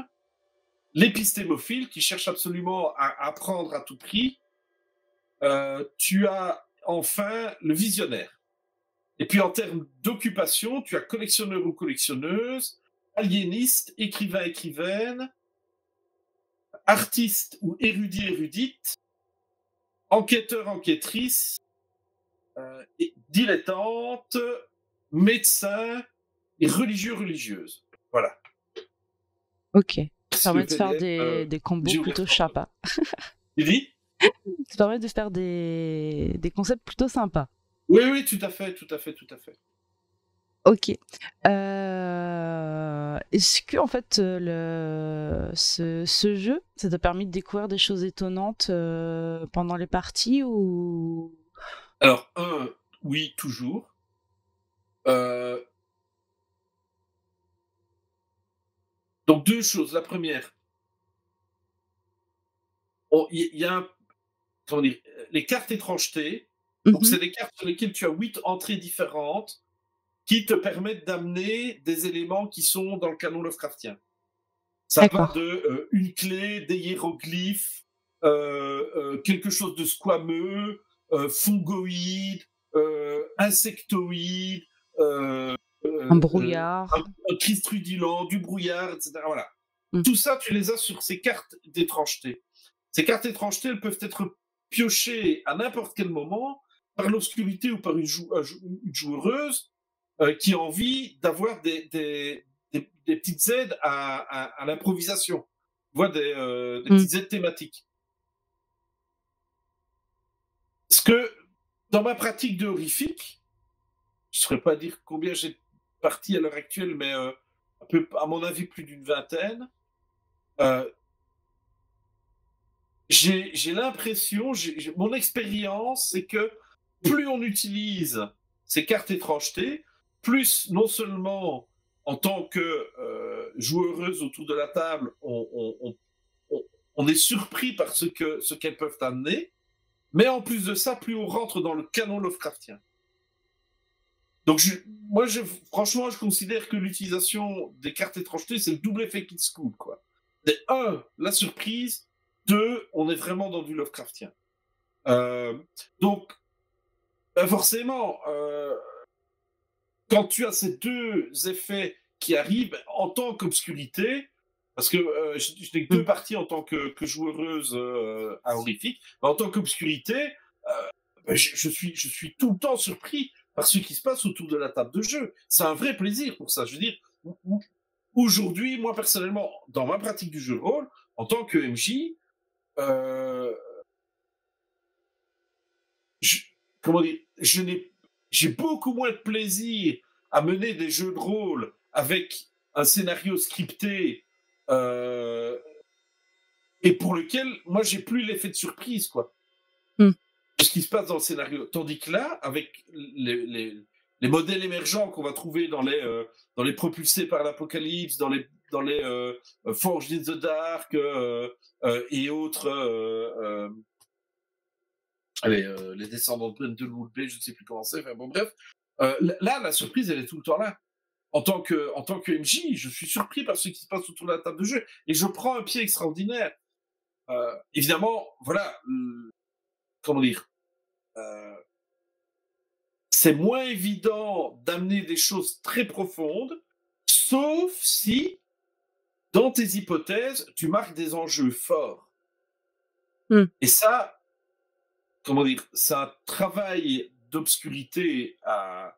l'épistémophile qui cherche absolument à apprendre à tout prix, tu as enfin le visionnaire. Et puis en termes d'occupation, tu as collectionneur ou collectionneuse, aliéniste, écrivain, écrivaine, artiste ou érudit, érudite, enquêteur, enquêtrice, dilettante, médecin et religieux, religieuse. Voilà. Ok. Ça permet Le de faire PDF, des combos j'ai plutôt ouvert. chapa. Tu dis? Ça permet de faire des concepts plutôt sympas. Oui, oui, tout à fait, tout à fait, tout à fait. Ok. Est-ce que en fait ce jeu, ça t'a permis de découvrir des choses étonnantes pendant les parties ou Alors, oui, toujours. Donc, deux choses. La première, il y a comment dire, les cartes étrangetés. Donc, c'est des cartes sur lesquelles tu as 8 entrées différentes qui te permettent d'amener des éléments qui sont dans le canon Lovecraftien. Ça va de une clé, des hiéroglyphes, quelque chose de squameux, fungoïde, insectoïde, un brouillard, un cristrudilant, du brouillard, etc. Voilà. Mm. Tout ça, tu les as sur ces cartes d'étrangeté. Ces cartes d'étrangeté, elles peuvent être piochées à n'importe quel moment par l'obscurité ou par une joueuse qui a envie d'avoir des petites aides à l'improvisation, des petites aides thématiques. Ce que, dans ma pratique de horrifique, je ne saurais pas dire combien j'ai de parties à l'heure actuelle, mais à mon avis, plus d'une vingtaine, j'ai l'impression, mon expérience, c'est que plus on utilise ces cartes étrangetés, plus non seulement en tant que joueuse autour de la table, on est surpris par ce qu'elles peuvent amener, mais en plus de ça, plus on rentre dans le canon Lovecraftien. Donc franchement, je considère que l'utilisation des cartes étrangetés, c'est le double effet Kid School, quoi. C'est la surprise, 2, on est vraiment dans du Lovecraftien. Donc, forcément, quand tu as ces deux effets qui arrivent en tant qu'obscurité, parce que je n'ai que 2 parties en tant que joueuse à horrifique, mais en tant qu'obscurité, je suis tout le temps surpris par ce qui se passe autour de la table de jeu. C'est un vrai plaisir pour ça. Je veux dire, aujourd'hui, moi personnellement, dans ma pratique du jeu de rôle, en tant que MJ, j'ai beaucoup moins de plaisir à mener des jeux de rôle avec un scénario scripté et pour lequel moi j'ai plus l'effet de surprise, quoi. Ce qui se passe dans le scénario. Tandis que là, avec les modèles émergents qu'on va trouver dans les propulsés par l'apocalypse, dans les Forged in the Dark et autres, les descendants de Brindlewood Bay, je ne sais plus comment c'est. Enfin, bon, bref, là, la surprise, elle est tout le temps là. En tant que MJ, je suis surpris par ce qui se passe autour de la table de jeu et je prends un pied extraordinaire. Évidemment, voilà, comment dire, c'est moins évident d'amener des choses très profondes, sauf si, dans tes hypothèses, tu marques des enjeux forts. Et ça, comment dire, c'est un travail d'obscurité à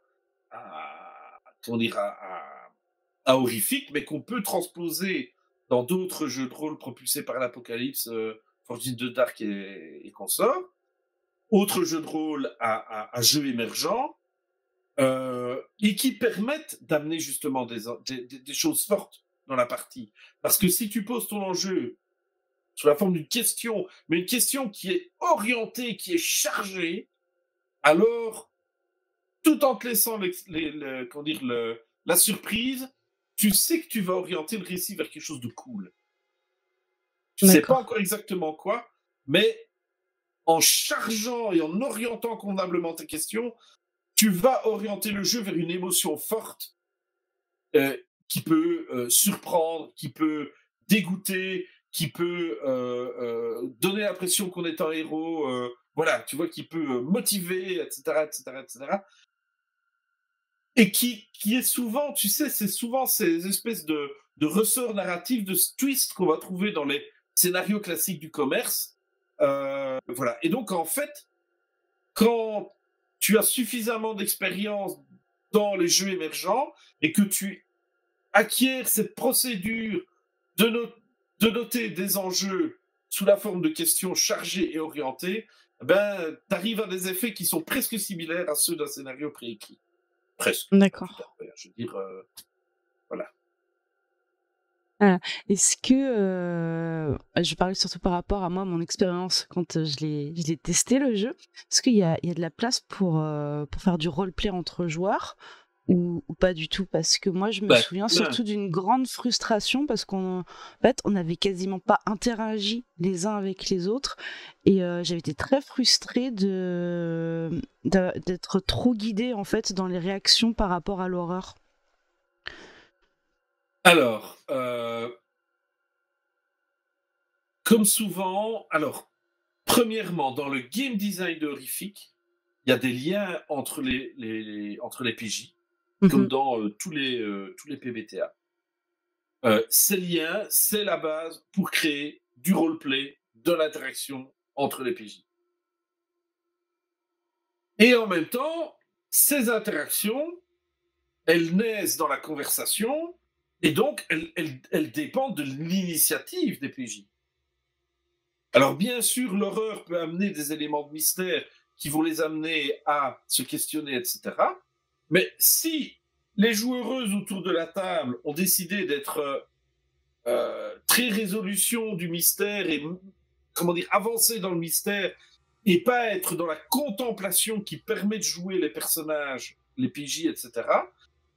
horrifique, mais qu'on peut transposer dans d'autres jeux de rôle propulsés par l'Apocalypse, Forged in the Dark et consorts. Autres jeux de rôle à jeux émergents, et qui permettent d'amener justement des choses fortes dans la partie. Parce que si tu poses ton enjeu sous la forme d'une question, mais une question qui est orientée, qui est chargée, alors, tout en te laissant la surprise, tu sais que tu vas orienter le récit vers quelque chose de cool. Tu ne sais pas encore exactement quoi, mais en chargeant et en orientant convenablement tes questions, tu vas orienter le jeu vers une émotion forte qui peut surprendre, qui peut dégoûter, qui peut donner l'impression qu'on est un héros, voilà, tu vois, qui peut motiver, etc., etc., etc. Et qui est souvent, tu sais, c'est souvent ces espèces de ressorts narratifs, de twist qu'on va trouver dans les scénarios classiques du commerce. Voilà. Et donc, en fait, quand tu as suffisamment d'expérience dans les jeux émergents et que tu acquiers cette procédure de noter des enjeux sous la forme de questions chargées et orientées, ben, tu arrives à des effets qui sont presque similaires à ceux d'un scénario préécrit. Presque. D'accord. Je veux dire, voilà. Est-ce que, je parlais surtout par rapport à moi, mon expérience quand je l'ai testé le jeu. Est-ce qu'il y a de la place pour faire du roleplay entre joueurs ou pas du tout? Parce que moi, je me souviens surtout d'une grande frustration parce en fait, on n'avait quasiment pas interagi les uns avec les autres et j'avais été très frustrée d'être trop guidée en fait dans les réactions par rapport à l'horreur. Alors, comme souvent, premièrement, dans le game design de Horrific, il y a des liens entre les PJ, comme dans tous les PBTA. Ces liens, c'est la base pour créer du roleplay, de l'interaction entre les PJ. Et en même temps, ces interactions, elles naissent dans la conversation, et donc elles dépendent de l'initiative des PJ. Alors bien sûr, l'horreur peut amener des éléments de mystère qui vont les amener à se questionner, etc. Mais si les joueuses autour de la table ont décidé d'être très résolution du mystère et, comment dire, avancer dans le mystère et pas être dans la contemplation qui permet de jouer les personnages, les PJ, etc.,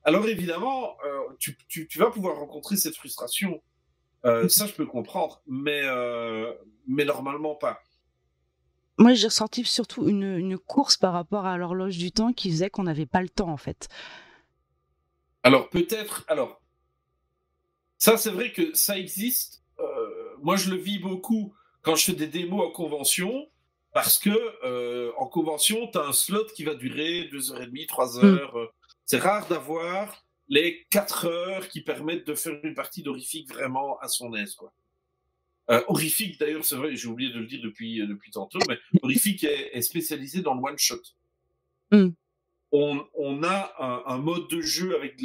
alors évidemment, tu vas pouvoir rencontrer cette frustration. Ça, je peux comprendre, mais normalement pas. Moi, j'ai ressenti surtout une course par rapport à l'horloge du temps qui faisait qu'on n'avait pas le temps, en fait. Alors, peut-être... Alors, ça, c'est vrai que ça existe. Moi, je le vis beaucoup quand je fais des démos en convention, parce que en convention, tu as un slot qui va durer 2h30, 3h. C'est rare d'avoir les 4 heures qui permettent de faire une partie d'Horrific vraiment à son aise, quoi. Horrific, d'ailleurs, c'est vrai, j'ai oublié de le dire depuis tantôt, mais Horrific est spécialisé dans le one-shot. On a un mode de jeu avec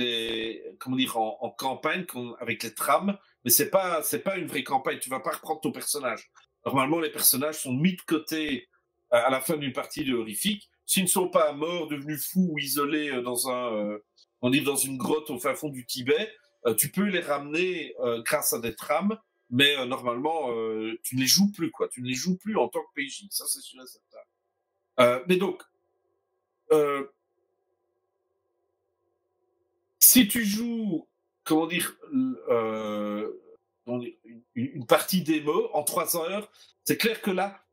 comment dire, en campagne, avec les trames, mais c'est pas une vraie campagne. Tu vas pas reprendre ton personnage. Normalement, les personnages sont mis de côté à la fin d'une partie de Horrific. S'ils ne sont pas morts, devenus fous ou isolés dans une grotte au fin fond du Tibet, tu peux les ramener grâce à des trames, mais normalement, tu ne les joues plus, quoi. Tu ne les joues plus en tant que PJ. Ça, c'est sûr et certain. Mais donc, si tu joues, comment dire, une partie démo en 3 heures, c'est clair que là,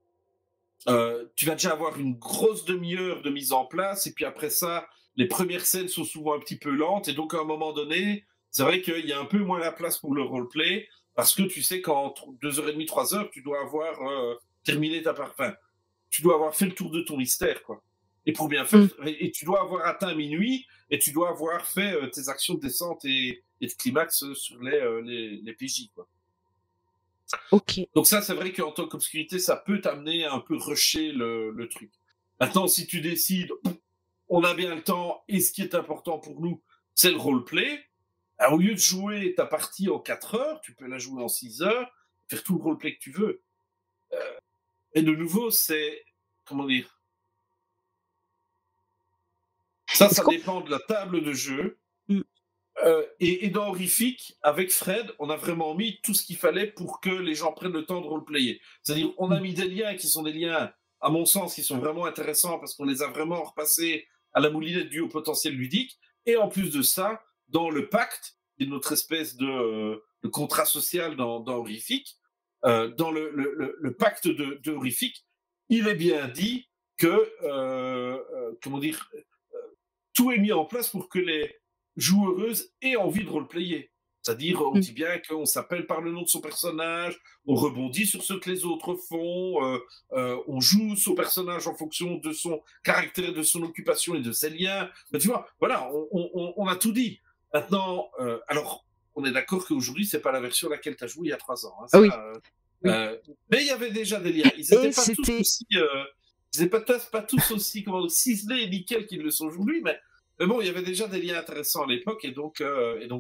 tu vas déjà avoir une grosse demi-heure de mise en place, et puis après ça, les premières scènes sont souvent un petit peu lentes, et donc à un moment donné, c'est vrai qu'il y a un peu moins la place pour le roleplay, parce que tu sais qu'en 2h30, 3 heures, tu dois avoir terminé tu dois avoir fait le tour de ton mystère, quoi. Et pour bien faire, et tu dois avoir atteint minuit, et tu dois avoir fait tes actions de descente et de climax sur les PJ, quoi. Ok. Donc ça, c'est vrai qu'en tant qu'obscurité, ça peut t'amener à un peu rusher le truc. Maintenant, si tu décides, on a bien le temps, et ce qui est important pour nous, c'est le roleplay, au lieu de jouer ta partie en 4 heures, tu peux la jouer en 6 heures, faire tout le roleplay que tu veux. Et de nouveau, c'est... Comment dire ? Ça dépend de la table de jeu. Et dans Horrific, avec Fred, on a vraiment mis tout ce qu'il fallait pour que les gens prennent le temps de roleplayer. C'est-à-dire, on a mis des liens qui sont des liens, à mon sens, qui sont vraiment intéressants parce qu'on les a vraiment repassés à la moulinette du haut potentiel ludique. Et en plus de ça, dans le pacte, qui est notre espèce de contrat social dans Horrific, dans le pacte de Horrific, il est bien dit que, comment dire, tout est mis en place pour que joueuse ait envie de roleplayer. C'est-à-dire, on dit bien qu'on s'appelle par le nom de son personnage, on rebondit sur ce que les autres font, on joue son personnage en fonction de son caractère, de son occupation et de ses liens. Mais tu vois, voilà, on a tout dit. Maintenant, alors, on est d'accord qu'aujourd'hui, c'est pas la version à laquelle tu as joué il y a 3 ans. Hein, ça, Oui. mais il y avait déjà des liens. Ils n'étaient pas tous aussi... ils n'étaient pas tous aussi ciselés et nickel qu'ils le sont aujourd'hui, mais bon, il y avait déjà des liens intéressants à l'époque, et donc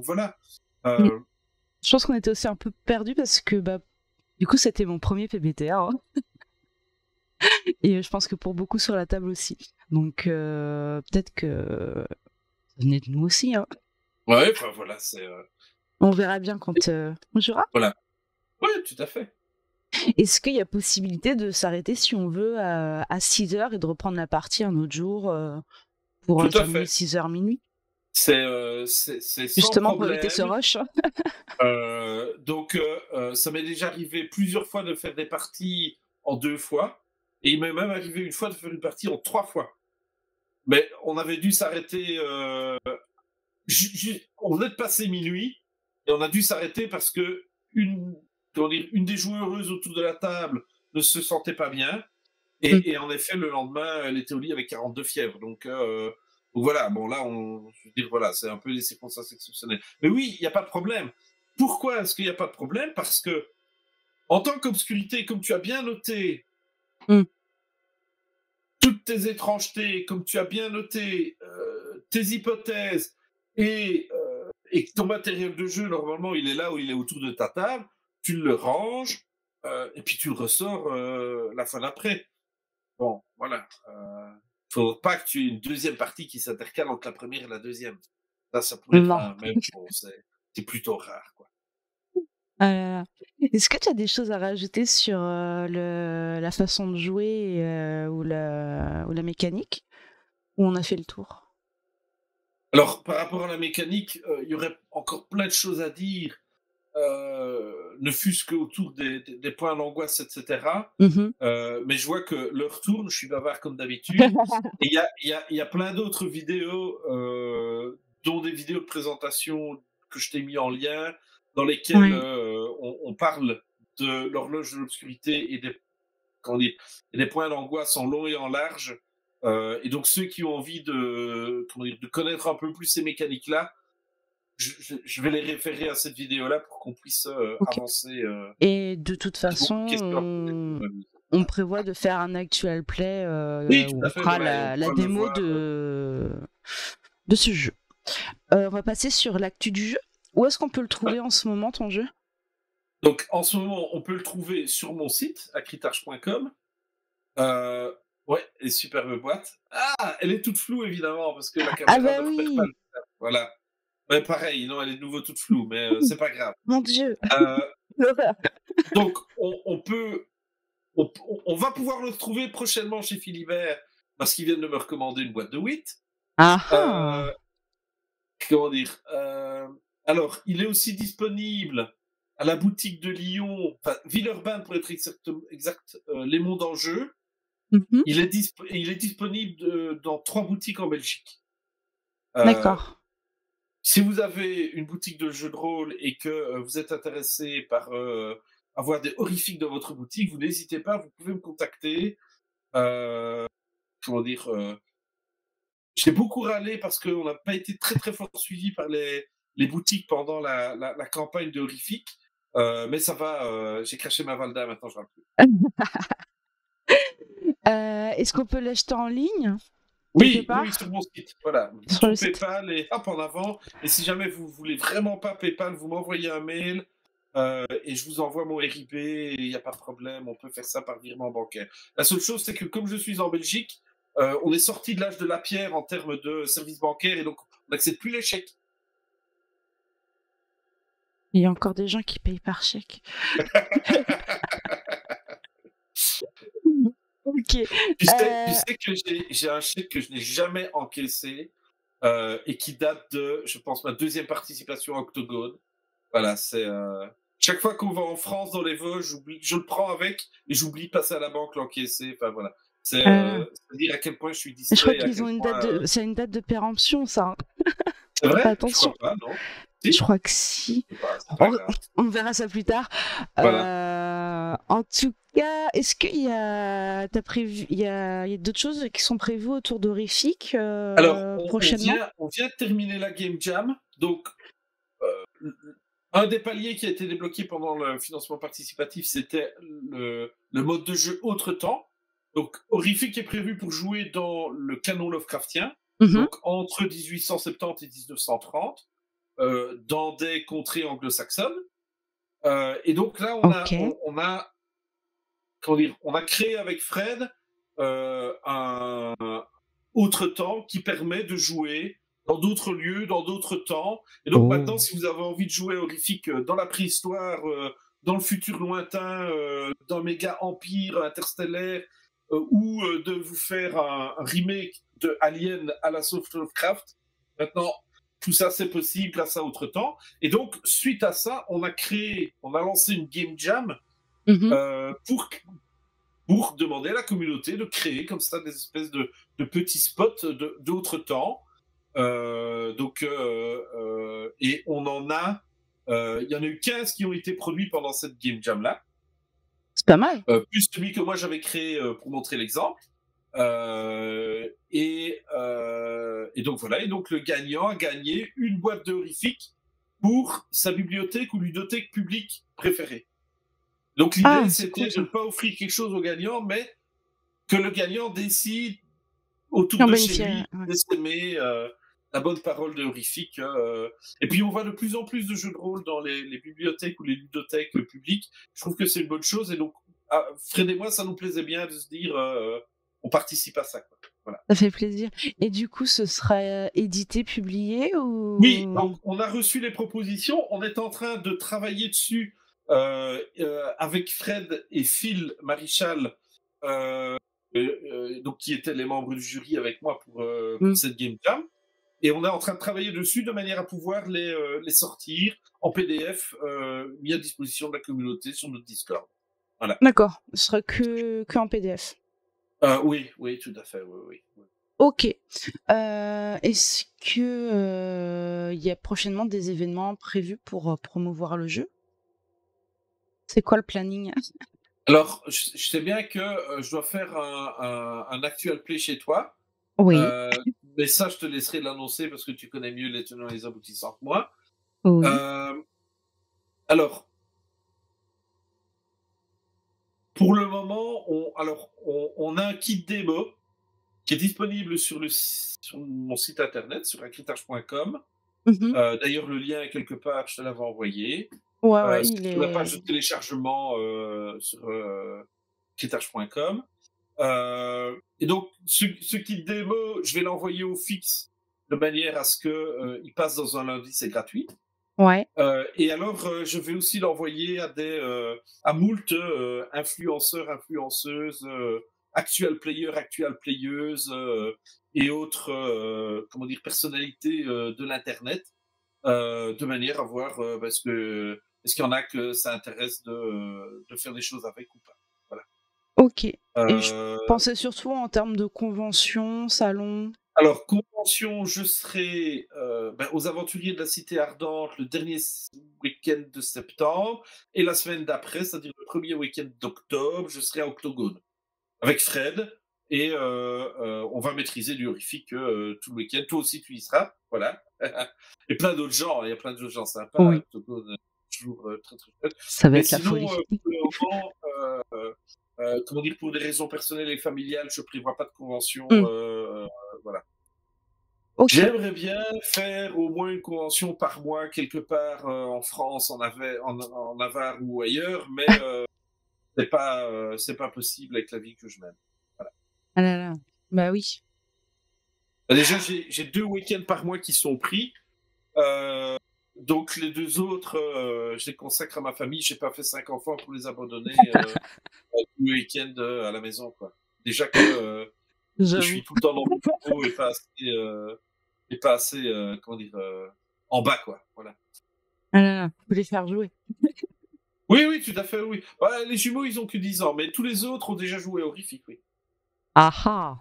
voilà. Je pense qu'on était aussi un peu perdus parce que du coup c'était mon premier PBTA hein. Et je pense que pour beaucoup sur la table aussi. Donc peut-être que ça venait de nous aussi. Hein. Ouais, enfin voilà, c'est. On verra bien quand on jouera. Voilà. Oui, tout à fait. Est-ce qu'il y a possibilité de s'arrêter si on veut à 6h et de reprendre la partie un autre jour pour terminer 6h minuit? C'est justement sans pour éviter ce rush. Donc ça m'est déjà arrivé plusieurs fois de faire des parties en 2 fois, et il m'est même arrivé une fois de faire une partie en 3 fois. Mais on avait dû s'arrêter. On venait de passer minuit et on a dû s'arrêter parce que une des joueuses autour de la table ne se sentait pas bien, et en effet le lendemain elle était au lit avec 42 fièvres. Donc voilà, bon là, je veux dire, voilà, c'est un peu des circonstances exceptionnelles. Mais oui, il n'y a pas de problème. Pourquoi est-ce qu'il n'y a pas de problème? Parce que, en tant qu'obscurité, comme tu as bien noté, toutes tes étrangetés, comme tu as bien noté tes hypothèses, et ton matériel de jeu, normalement, il est là où il est autour de ta table, tu le ranges, et puis tu le ressors la fois d'après. Bon, voilà. Faut pas que tu aies une deuxième partie qui s'intercale entre la première et la deuxième. Ça pourrait être un même bon, c'est plutôt rare, quoi. Est-ce que tu as des choses à rajouter sur la façon de jouer ou la mécanique, ou on a fait le tour? Alors, par rapport à la mécanique, il y aurait encore plein de choses à dire, ne fût-ce qu'autour des points d'angoisse, etc. Mais je vois que l'heure tourne, je suis bavard comme d'habitude. Et il y a plein d'autres vidéos, dont des vidéos de présentation que je t'ai mis en lien, dans lesquelles on parle de l'horloge de l'obscurité et des points d'angoisse en long et en large. Et donc ceux qui ont envie de connaître un peu plus ces mécaniques-là, je vais les référer à cette vidéo-là pour qu'on puisse avancer. Et de toute façon, on prévoit de faire un actual play où on fera la démo de ce jeu. On va passer sur l'actu du jeu. Où est-ce qu'on peut le trouver en ce moment, ton jeu? Donc en ce moment, on peut le trouver sur mon site, acritarch.com. Ouais, et superbe boîte. Ah, elle est toute floue évidemment parce que la caméra ne repère pas le... Voilà. Ouais, pareil, non, elle est de nouveau toute floue, mais c'est pas grave. Mon Dieu. Donc, on va pouvoir le retrouver prochainement chez Philibert parce qu'ils viennent de me recommander une boîte de 8. Comment dire alors, il est aussi disponible à la boutique de Lyon, enfin, Villeurbanne pour être exact, Les Mondes en Jeu. Il est disponible dans 3 boutiques en Belgique. D'accord. Si vous avez une boutique de jeux de rôle et que vous êtes intéressé par avoir des horrifiques dans votre boutique, vous n'hésitez pas, vous pouvez me contacter. Comment dire j'ai beaucoup râlé parce qu'on n'a pas été très très fort suivi par les boutiques pendant la campagne de horrifique. Mais ça va, j'ai craché ma Valda, maintenant je râle plus. Est-ce qu'on peut l'acheter en ligne? Oui, sur mon site. Voilà. Sur PayPal et hop en avant. Et si jamais vous voulez vraiment pas PayPal, vous m'envoyez un mail et je vous envoie mon RIB et il n'y a pas de problème, on peut faire ça par virement bancaire. La seule chose, c'est que comme je suis en Belgique, on est sorti de l'âge de la pierre en termes de services bancaires et donc on n'accepte plus les chèques. Il y a encore des gens qui payent par chèque. Ok. Tu sais que j'ai un chèque que je n'ai jamais encaissé et qui date de, je pense, ma 2e participation à Octogone. Voilà, c'est chaque fois qu'on va en France dans les Vosges, je le prends avec et j'oublie de passer à la banque l'encaisser. Enfin voilà, c'est dire à quel point je suis distrait. Je crois qu'ils ont une date c'est une date de péremption, ça. C'est vrai? Je Attention. crois pas, non? Je Si? crois que si. C'est pas grave. On verra ça plus tard. Voilà. En tout cas, est-ce qu'il y a, t'as prévu, il y a d'autres choses qui sont prévues autour d'Horrifique Alors, prochainement? on vient de terminer la Game Jam, donc un des paliers qui a été débloqué pendant le financement participatif, c'était le mode de jeu autre temps. Donc, Horrifique est prévu pour jouer dans le canon Lovecraftien, donc entre 1870 et 1930, dans des contrées anglo-saxonnes. Et donc là, on a comment dire, on a créé avec Fred un autre temps qui permet de jouer dans d'autres lieux, dans d'autres temps. Et donc maintenant, si vous avez envie de jouer Horrifique dans la préhistoire, dans le futur lointain, d'un méga empire interstellaire, ou de vous faire un remake de Alien à la sauce Lovecraft, maintenant, tout ça c'est possible grâce à Autre Temps. Et donc, suite à ça, on a lancé une Game Jam pour demander à la communauté de créer comme ça des espèces de petits spots d'autres temps. Et on en a, il y en a eu 15 qui ont été produits pendant cette Game Jam-là. C'est pas mal. Plus celui que moi j'avais créé pour montrer l'exemple. Et donc voilà, et donc le gagnant a gagné une boîte de Horrifique pour sa bibliothèque ou ludothèque publique préférée. Donc l'idée c'était de ne pas offrir quelque chose au gagnant, mais que le gagnant décide autour de chez lui d'aimer la bonne parole de Horrifique. Et puis on voit de plus en plus de jeux de rôle dans les bibliothèques ou les ludothèques publiques. Je trouve que c'est une bonne chose, et donc Fred et moi, ça nous plaisait bien de se dire on participe à ça, quoi. Voilà. Ça fait plaisir. Et du coup, ce sera édité, publié ou... Oui, donc on a reçu les propositions. On est en train de travailler dessus avec Fred et Phil Marichal, donc, qui étaient les membres du jury avec moi pour cette Game Jam. Et on est en train de travailler dessus de manière à pouvoir les sortir en PDF mis à disposition de la communauté sur notre Discord. Voilà. D'accord, ce sera que en PDF. Oui, tout à fait. Oui. Ok. Est-ce que y a prochainement des événements prévus pour promouvoir le jeu? C'est quoi le planning? Alors, je sais bien que je dois faire un actual play chez toi. Oui. Mais ça, je te laisserai l'annoncer parce que tu connais mieux les tenants et les aboutissants que moi. Oui. Alors, pour le moment, on a un kit démo qui est disponible sur mon site internet, sur acritage.com. D'ailleurs, le lien est quelque part, je te l'avais envoyé. Ouais, sur la page de téléchargement sur acritage.com. Et donc, ce kit démo, je vais l'envoyer au fixe de manière à ce qu'il passe dans un lundi, c'est gratuit. Ouais. Et alors, je vais aussi l'envoyer à moult influenceurs, influenceuses, actual playeuses et autres personnalités de l'internet, de manière à voir est-ce qu'il y en a que ça intéresse de faire des choses avec ou pas. Voilà. Ok. Et je pensais surtout en termes de convention, salon. Alors, convention, je serai aux Aventuriers de la Cité Ardente le dernier week-end de septembre, et la semaine d'après, c'est-à-dire le premier week-end d'octobre, je serai à Octogone avec Fred, et on va maîtriser du Horrifique tout le week-end. Toi aussi, tu y seras, voilà. Et plein d'autres gens, il y a plein d'autres gens sympas. Oui. Octogone, toujours très très chouette. Ça va Mais être la folie. Pour le moment, pour des raisons personnelles et familiales, je prévois pas de convention. Voilà. Okay. J'aimerais bien faire au moins une convention par mois quelque part en France, en Navarre ou ailleurs, mais c'est pas possible avec la vie que je mène. Voilà. Ah là là, bah oui. Déjà, j'ai 2 week-ends par mois qui sont pris. Donc les 2 autres, je les consacre à ma famille. J'ai pas fait 5 enfants pour les abandonner le week-end à la maison, quoi. Déjà que je suis tout le temps dans mon bureau et pas assez en bas, quoi. Voilà. Ah là là, faut les faire jouer. Oui, tout à fait, oui. Ouais, les jumeaux, ils ont que 10 ans, mais tous les autres ont déjà joué Horrifique, oui. Ah ah.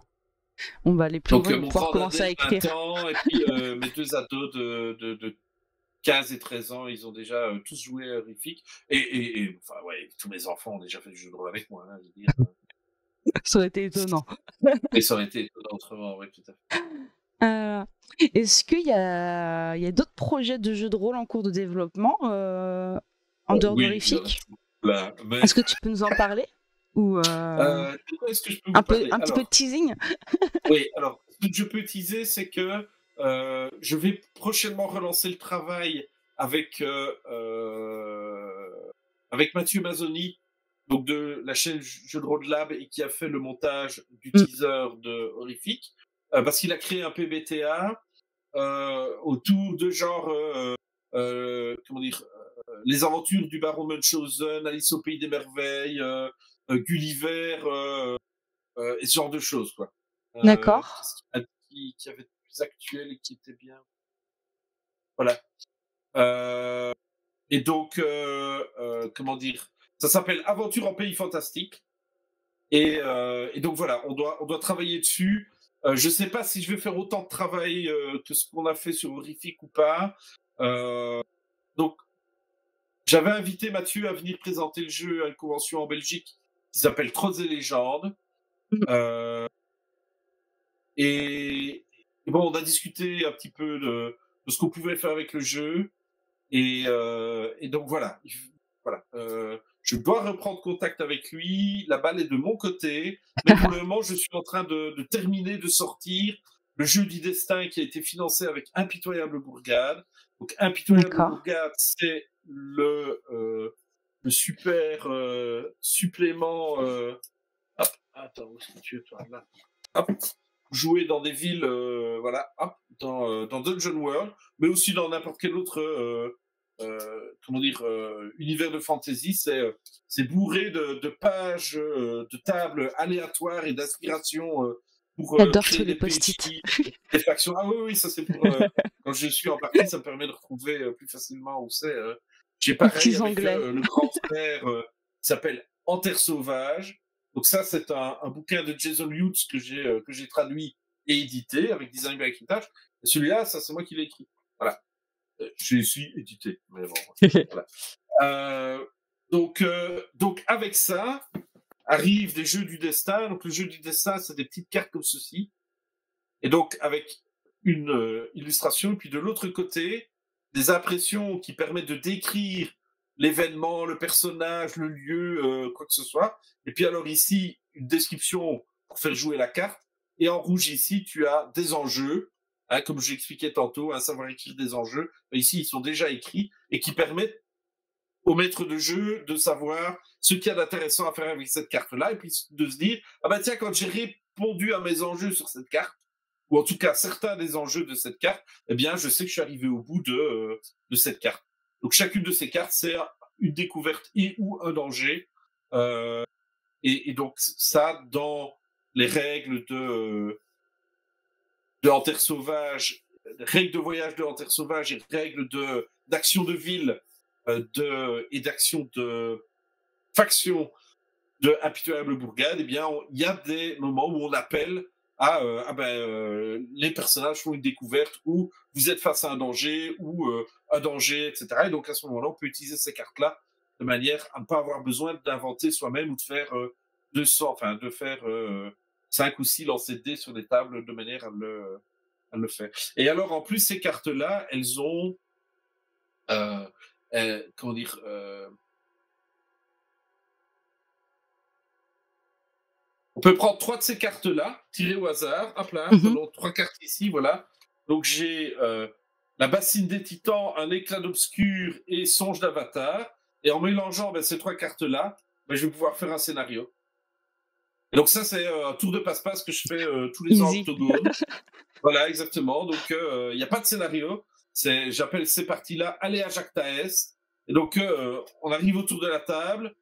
On va les plus Donc grands vont mon pouvoir grand commencer à Nadège, écrire. 20 ans, et puis mes 2 ados de 15 et 13 ans, ils ont déjà tous joué à Horrific. Enfin, ouais, tous mes enfants ont déjà fait du jeu de rôle avec moi, hein, je veux dire. Ça aurait été étonnant. Et ça aurait été autrement, oui, tout à fait. Est-ce qu'il y a d'autres projets de jeux de rôle en cours de développement en dehors Oui, d'Horrific? là, mais... Est-ce que tu peux nous en parler? Ou de quoi est-ce que je peux vous parler? un petit peu de teasing? Oui, alors, ce que je peux teaser, c'est que je vais prochainement relancer le travail avec Mathieu Mazzoni, donc de la chaîne Jeux de Rôle Lab, et qui a fait le montage du teaser de Horrific, parce qu'il a créé un PBTA autour de genre, comment dire, les aventures du baron Munchausen, Alice au pays des merveilles, Gulliver, et ce genre de choses, quoi. D'accord. Qui avait été plus actuel et qui était bien. Voilà. Et donc, comment dire, ça s'appelle Aventure en pays fantastique. Et donc voilà, on doit travailler dessus. Je sais pas si je vais faire autant de travail que ce qu'on a fait sur Horrific ou pas. Donc, j'avais invité Mathieu à venir présenter le jeu à une convention en Belgique qui s'appelle Trolls et légendes. Et bon, on a discuté un petit peu de ce qu'on pouvait faire avec le jeu. Et donc voilà. Je dois reprendre contact avec lui. La balle est de mon côté. Mais pour le moment, je suis en train de terminer de sortir le jeu du destin qui a été financé avec Impitoyable Bourgade. Donc Impitoyable Bourgade, c'est le super supplément. Hop, attends, où est-ce que tu es, toi, là? Hop, jouer dans des villes, voilà, hop, dans Dungeon World, mais aussi dans n'importe quel autre, comment dire, univers de fantasy. C'est bourré de pages, de tables aléatoires et d'inspiration pour créer des PJ, des factions. Ah oui, ça c'est pour quand je suis en partie, ça me permet de retrouver plus facilement où c'est. J'ai pareil avec le grand frère qui s'appelle En Terre Sauvage. Donc ça, c'est un bouquin de Jason Lutz que j'ai traduit et édité avec Design by Macintosh. Et celui-là, ça c'est moi qui l'ai écrit. Voilà. Je suis édité, mais bon. Voilà. Donc avec ça arrivent des jeux du destin. Donc le jeu du destin, c'est des petites cartes comme ceci. Et donc avec une illustration, et puis de l'autre côté, des impressions qui permettent de décrire l'événement, le personnage, le lieu, quoi que ce soit. Et puis alors ici, une description pour faire jouer la carte. Et en rouge ici, tu as des enjeux, hein, comme j'expliquais tantôt, à savoir écrire des enjeux. Mais ici, ils sont déjà écrits et qui permettent au maître de jeu de savoir ce qu'il y a d'intéressant à faire avec cette carte-là, et puis de se dire, ah ben tiens, quand j'ai répondu à mes enjeux sur cette carte, ou en tout cas certains des enjeux de cette carte, eh bien, je sais que je suis arrivé au bout de cette carte. Donc, chacune de ces cartes, c'est une découverte et ou un danger. Et donc, ça, dans les règles de En Terre Sauvage, règles de voyage de En Terre Sauvage et règles d'action de ville et d'action de faction de Impitoyable Bourgade, eh bien, il y a des moments où on appelle les personnages font une découverte, ou vous êtes face à un danger, ou un danger, etc. Et donc, à ce moment-là, on peut utiliser ces cartes-là de manière à ne pas avoir besoin d'inventer soi-même ou de faire 5 ou 6 lancers de dés sur des tables de manière à le faire. Et alors, en plus, ces cartes-là, elles ont comment dire, on peut prendre 3 de ces cartes-là, tirer au hasard, hop là, prenons 3 cartes ici, voilà. Donc j'ai la bassine des titans, un éclat d'obscur et songe d'avatar. Et en mélangeant ces 3 cartes-là, je vais pouvoir faire un scénario. Et donc ça, c'est un tour de passe-passe que je fais tous les ans en octogone. Voilà, exactement. Donc il n'y a pas de scénario. J'appelle ces parties-là Aléa Jactaès. Et donc on arrive autour de la table.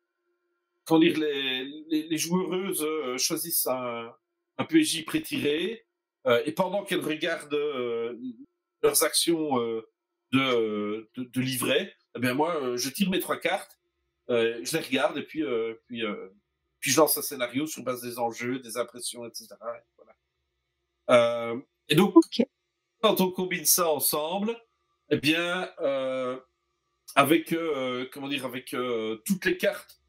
Quand les joueuses choisissent un PJ prétiré, et pendant qu'elles regardent leurs actions de livret, eh bien moi, je tire mes 3 cartes, je les regarde, et puis je lance un scénario sur base des enjeux, des impressions, etc. Et voilà. Et donc, Ok. quand on combine ça ensemble, eh bien, avec, comment dire, avec toutes les cartes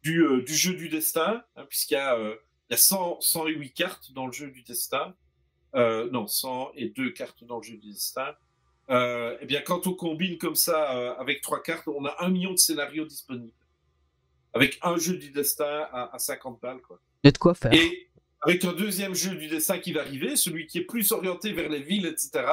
du jeu du destin, hein, il y a 108 cartes dans le jeu du destin, non, 102 cartes dans le jeu du destin. Eh bien, quand on combine comme ça avec 3 cartes, on a 1 million de scénarios disponibles. Avec un jeu du destin à 50 balles, quoi. Il y a de quoi faire. Et avec un deuxième jeu du destin qui va arriver, celui qui est plus orienté vers les villes, etc.,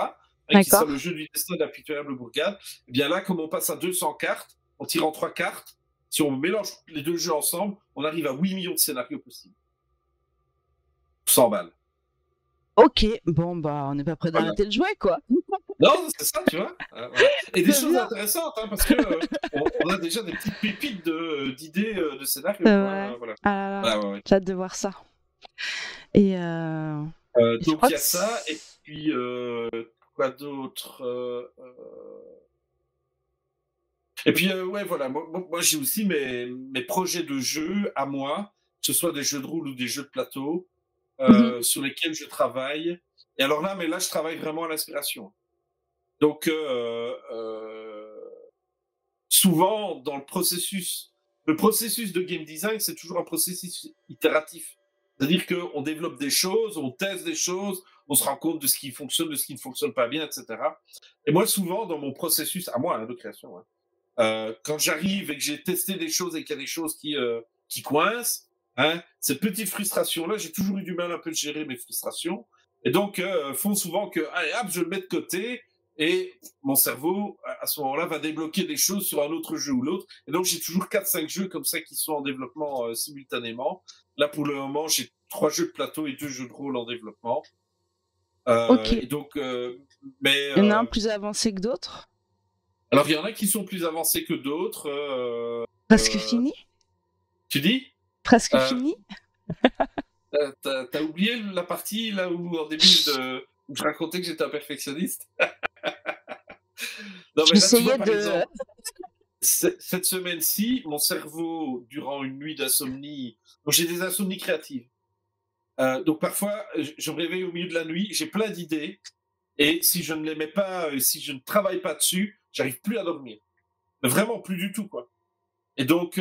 et qui sera le jeu du destin de la pitoyable bourgade, eh bien là, comme on passe à 200 cartes, en tirant 3 cartes, si on mélange les deux jeux ensemble, on arrive à 8 millions de scénarios possibles. 100 balles. Ok, bon, bah, on n'est pas prêt d'arrêter de jouer, quoi. Non, c'est ça, tu vois. Voilà. Et des choses intéressantes, hein, parce que on a déjà des petites pépites d'idées de scénarios. Voilà. Ah là là. J'ai hâte de voir ça. Et donc il y a ça, et puis quoi d'autre Et puis ouais, voilà, moi j'ai aussi mes projets de jeux à moi, que ce soit des jeux de rôle ou des jeux de plateau, sur lesquels je travaille. Et alors là, je travaille vraiment à l'inspiration. Donc, souvent, dans le processus de game design, c'est toujours un processus itératif. C'est-à-dire qu'on développe des choses, on teste des choses, on se rend compte de ce qui fonctionne, de ce qui ne fonctionne pas bien, etc. Et moi, souvent, dans mon processus, à moi, de création, quand j'arrive et que j'ai testé des choses et qu'il y a des choses qui coincent, cette petite frustration-là, j'ai toujours eu du mal un peu de gérer mes frustrations. Et donc, font souvent que, allez, hop, je le mets de côté, et mon cerveau, à ce moment-là, va débloquer des choses sur un autre jeu ou l'autre. Et donc, j'ai toujours 4-5 jeux comme ça qui sont en développement simultanément. Là, pour le moment, j'ai 3 jeux de plateau et 2 jeux de rôle en développement. Ok. Et donc, mais, il y en a un plus avancé que d'autres? Alors, il y en a qui sont plus avancés que d'autres. Presque fini? Tu dis? Presque fini? T'as oublié la partie là où, en début, où je racontais que j'étais un perfectionniste? Non, mais là, tu vois, par exemple, cette semaine-ci, mon cerveau, durant une nuit d'insomnie, donc j'ai des insomnies créatives. Donc parfois, je me réveille au milieu de la nuit, j'ai plein d'idées, et si je ne les mets pas, si je ne travaille pas dessus, j'arrive plus à dormir. Mais vraiment plus du tout, quoi. Et donc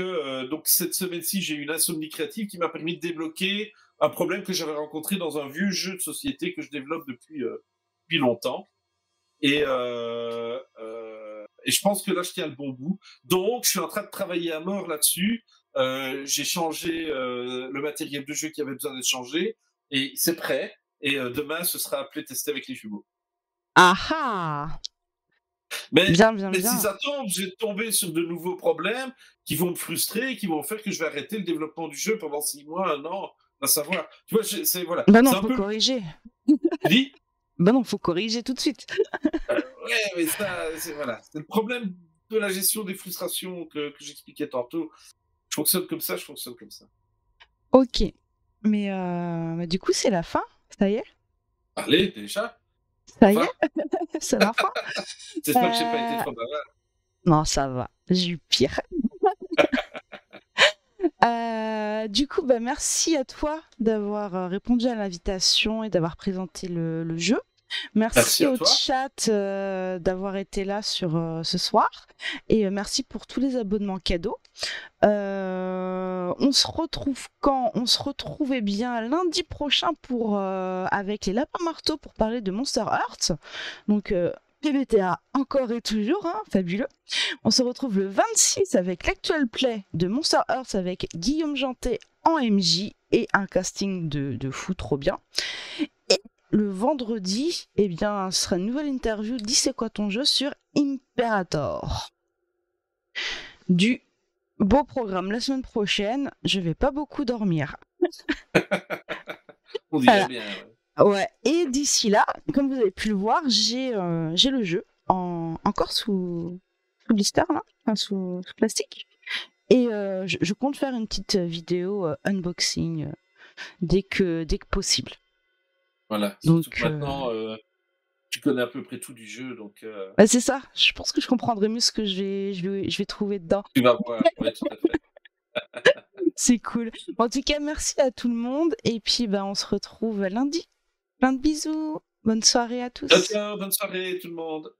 cette semaine-ci, j'ai eu une insomnie créative qui m'a permis de débloquer un problème que j'avais rencontré dans un vieux jeu de société que je développe depuis longtemps. Et je pense que là, je tiens le bon bout. Donc, je suis en train de travailler à mort là-dessus. J'ai changé le matériel de jeu qui avait besoin d'être changé. Et c'est prêt. Et demain, ce sera appelé tester avec les jumeaux. Ah. Mais si ça tombe, je vais tomber sur de nouveaux problèmes qui vont me frustrer, qui vont faire que je vais arrêter le développement du jeu pendant 6 mois, 1 an, à savoir. Tu vois, voilà. Bah non, faut corriger. Tu dis? Bah non, faut corriger tout de suite. Ouais, mais ça, c'est le problème de la gestion des frustrations que j'expliquais tantôt. Je fonctionne comme ça. Ok. Mais du coup, c'est la fin? Ça y est? Allez, déjà? Ça y est? C'est la fin? J'espère que j'ai pas été trop bavard. Non, ça va. J'ai eu pire. Du coup, merci à toi d'avoir répondu à l'invitation et d'avoir présenté le jeu. Merci au chat d'avoir été là sur ce soir. Et merci pour tous les abonnements cadeaux. On se retrouve quand? On se retrouve bien lundi prochain avec les lapins marteaux pour parler de Monster Hearts. Donc PBTA encore et toujours, fabuleux. On se retrouve le 26 avec l'actuel play de Monster Hearts avec Guillaume Jantet en MJ et un casting de fou trop bien. Et le vendredi, ce sera une nouvelle interview d'Is c'est quoi ton jeu sur Imperator. Du beau programme la semaine prochaine, je vais pas beaucoup dormir. On dirait bien, ouais, et d'ici là, comme vous avez pu le voir, j'ai le jeu encore sous blister, là, enfin, sous plastique. Et je compte faire une petite vidéo unboxing dès que possible. Voilà, donc maintenant, tu connais à peu près tout du jeu, donc... c'est ça, je pense que je comprendrai mieux ce que je vais trouver dedans. Tu vas voir, ouais, tout à fait. C'est cool. En tout cas, merci à tout le monde, et puis on se retrouve lundi Plein de bisous. Bonne soirée à tous. Ciao, ciao, bonne soirée tout le monde.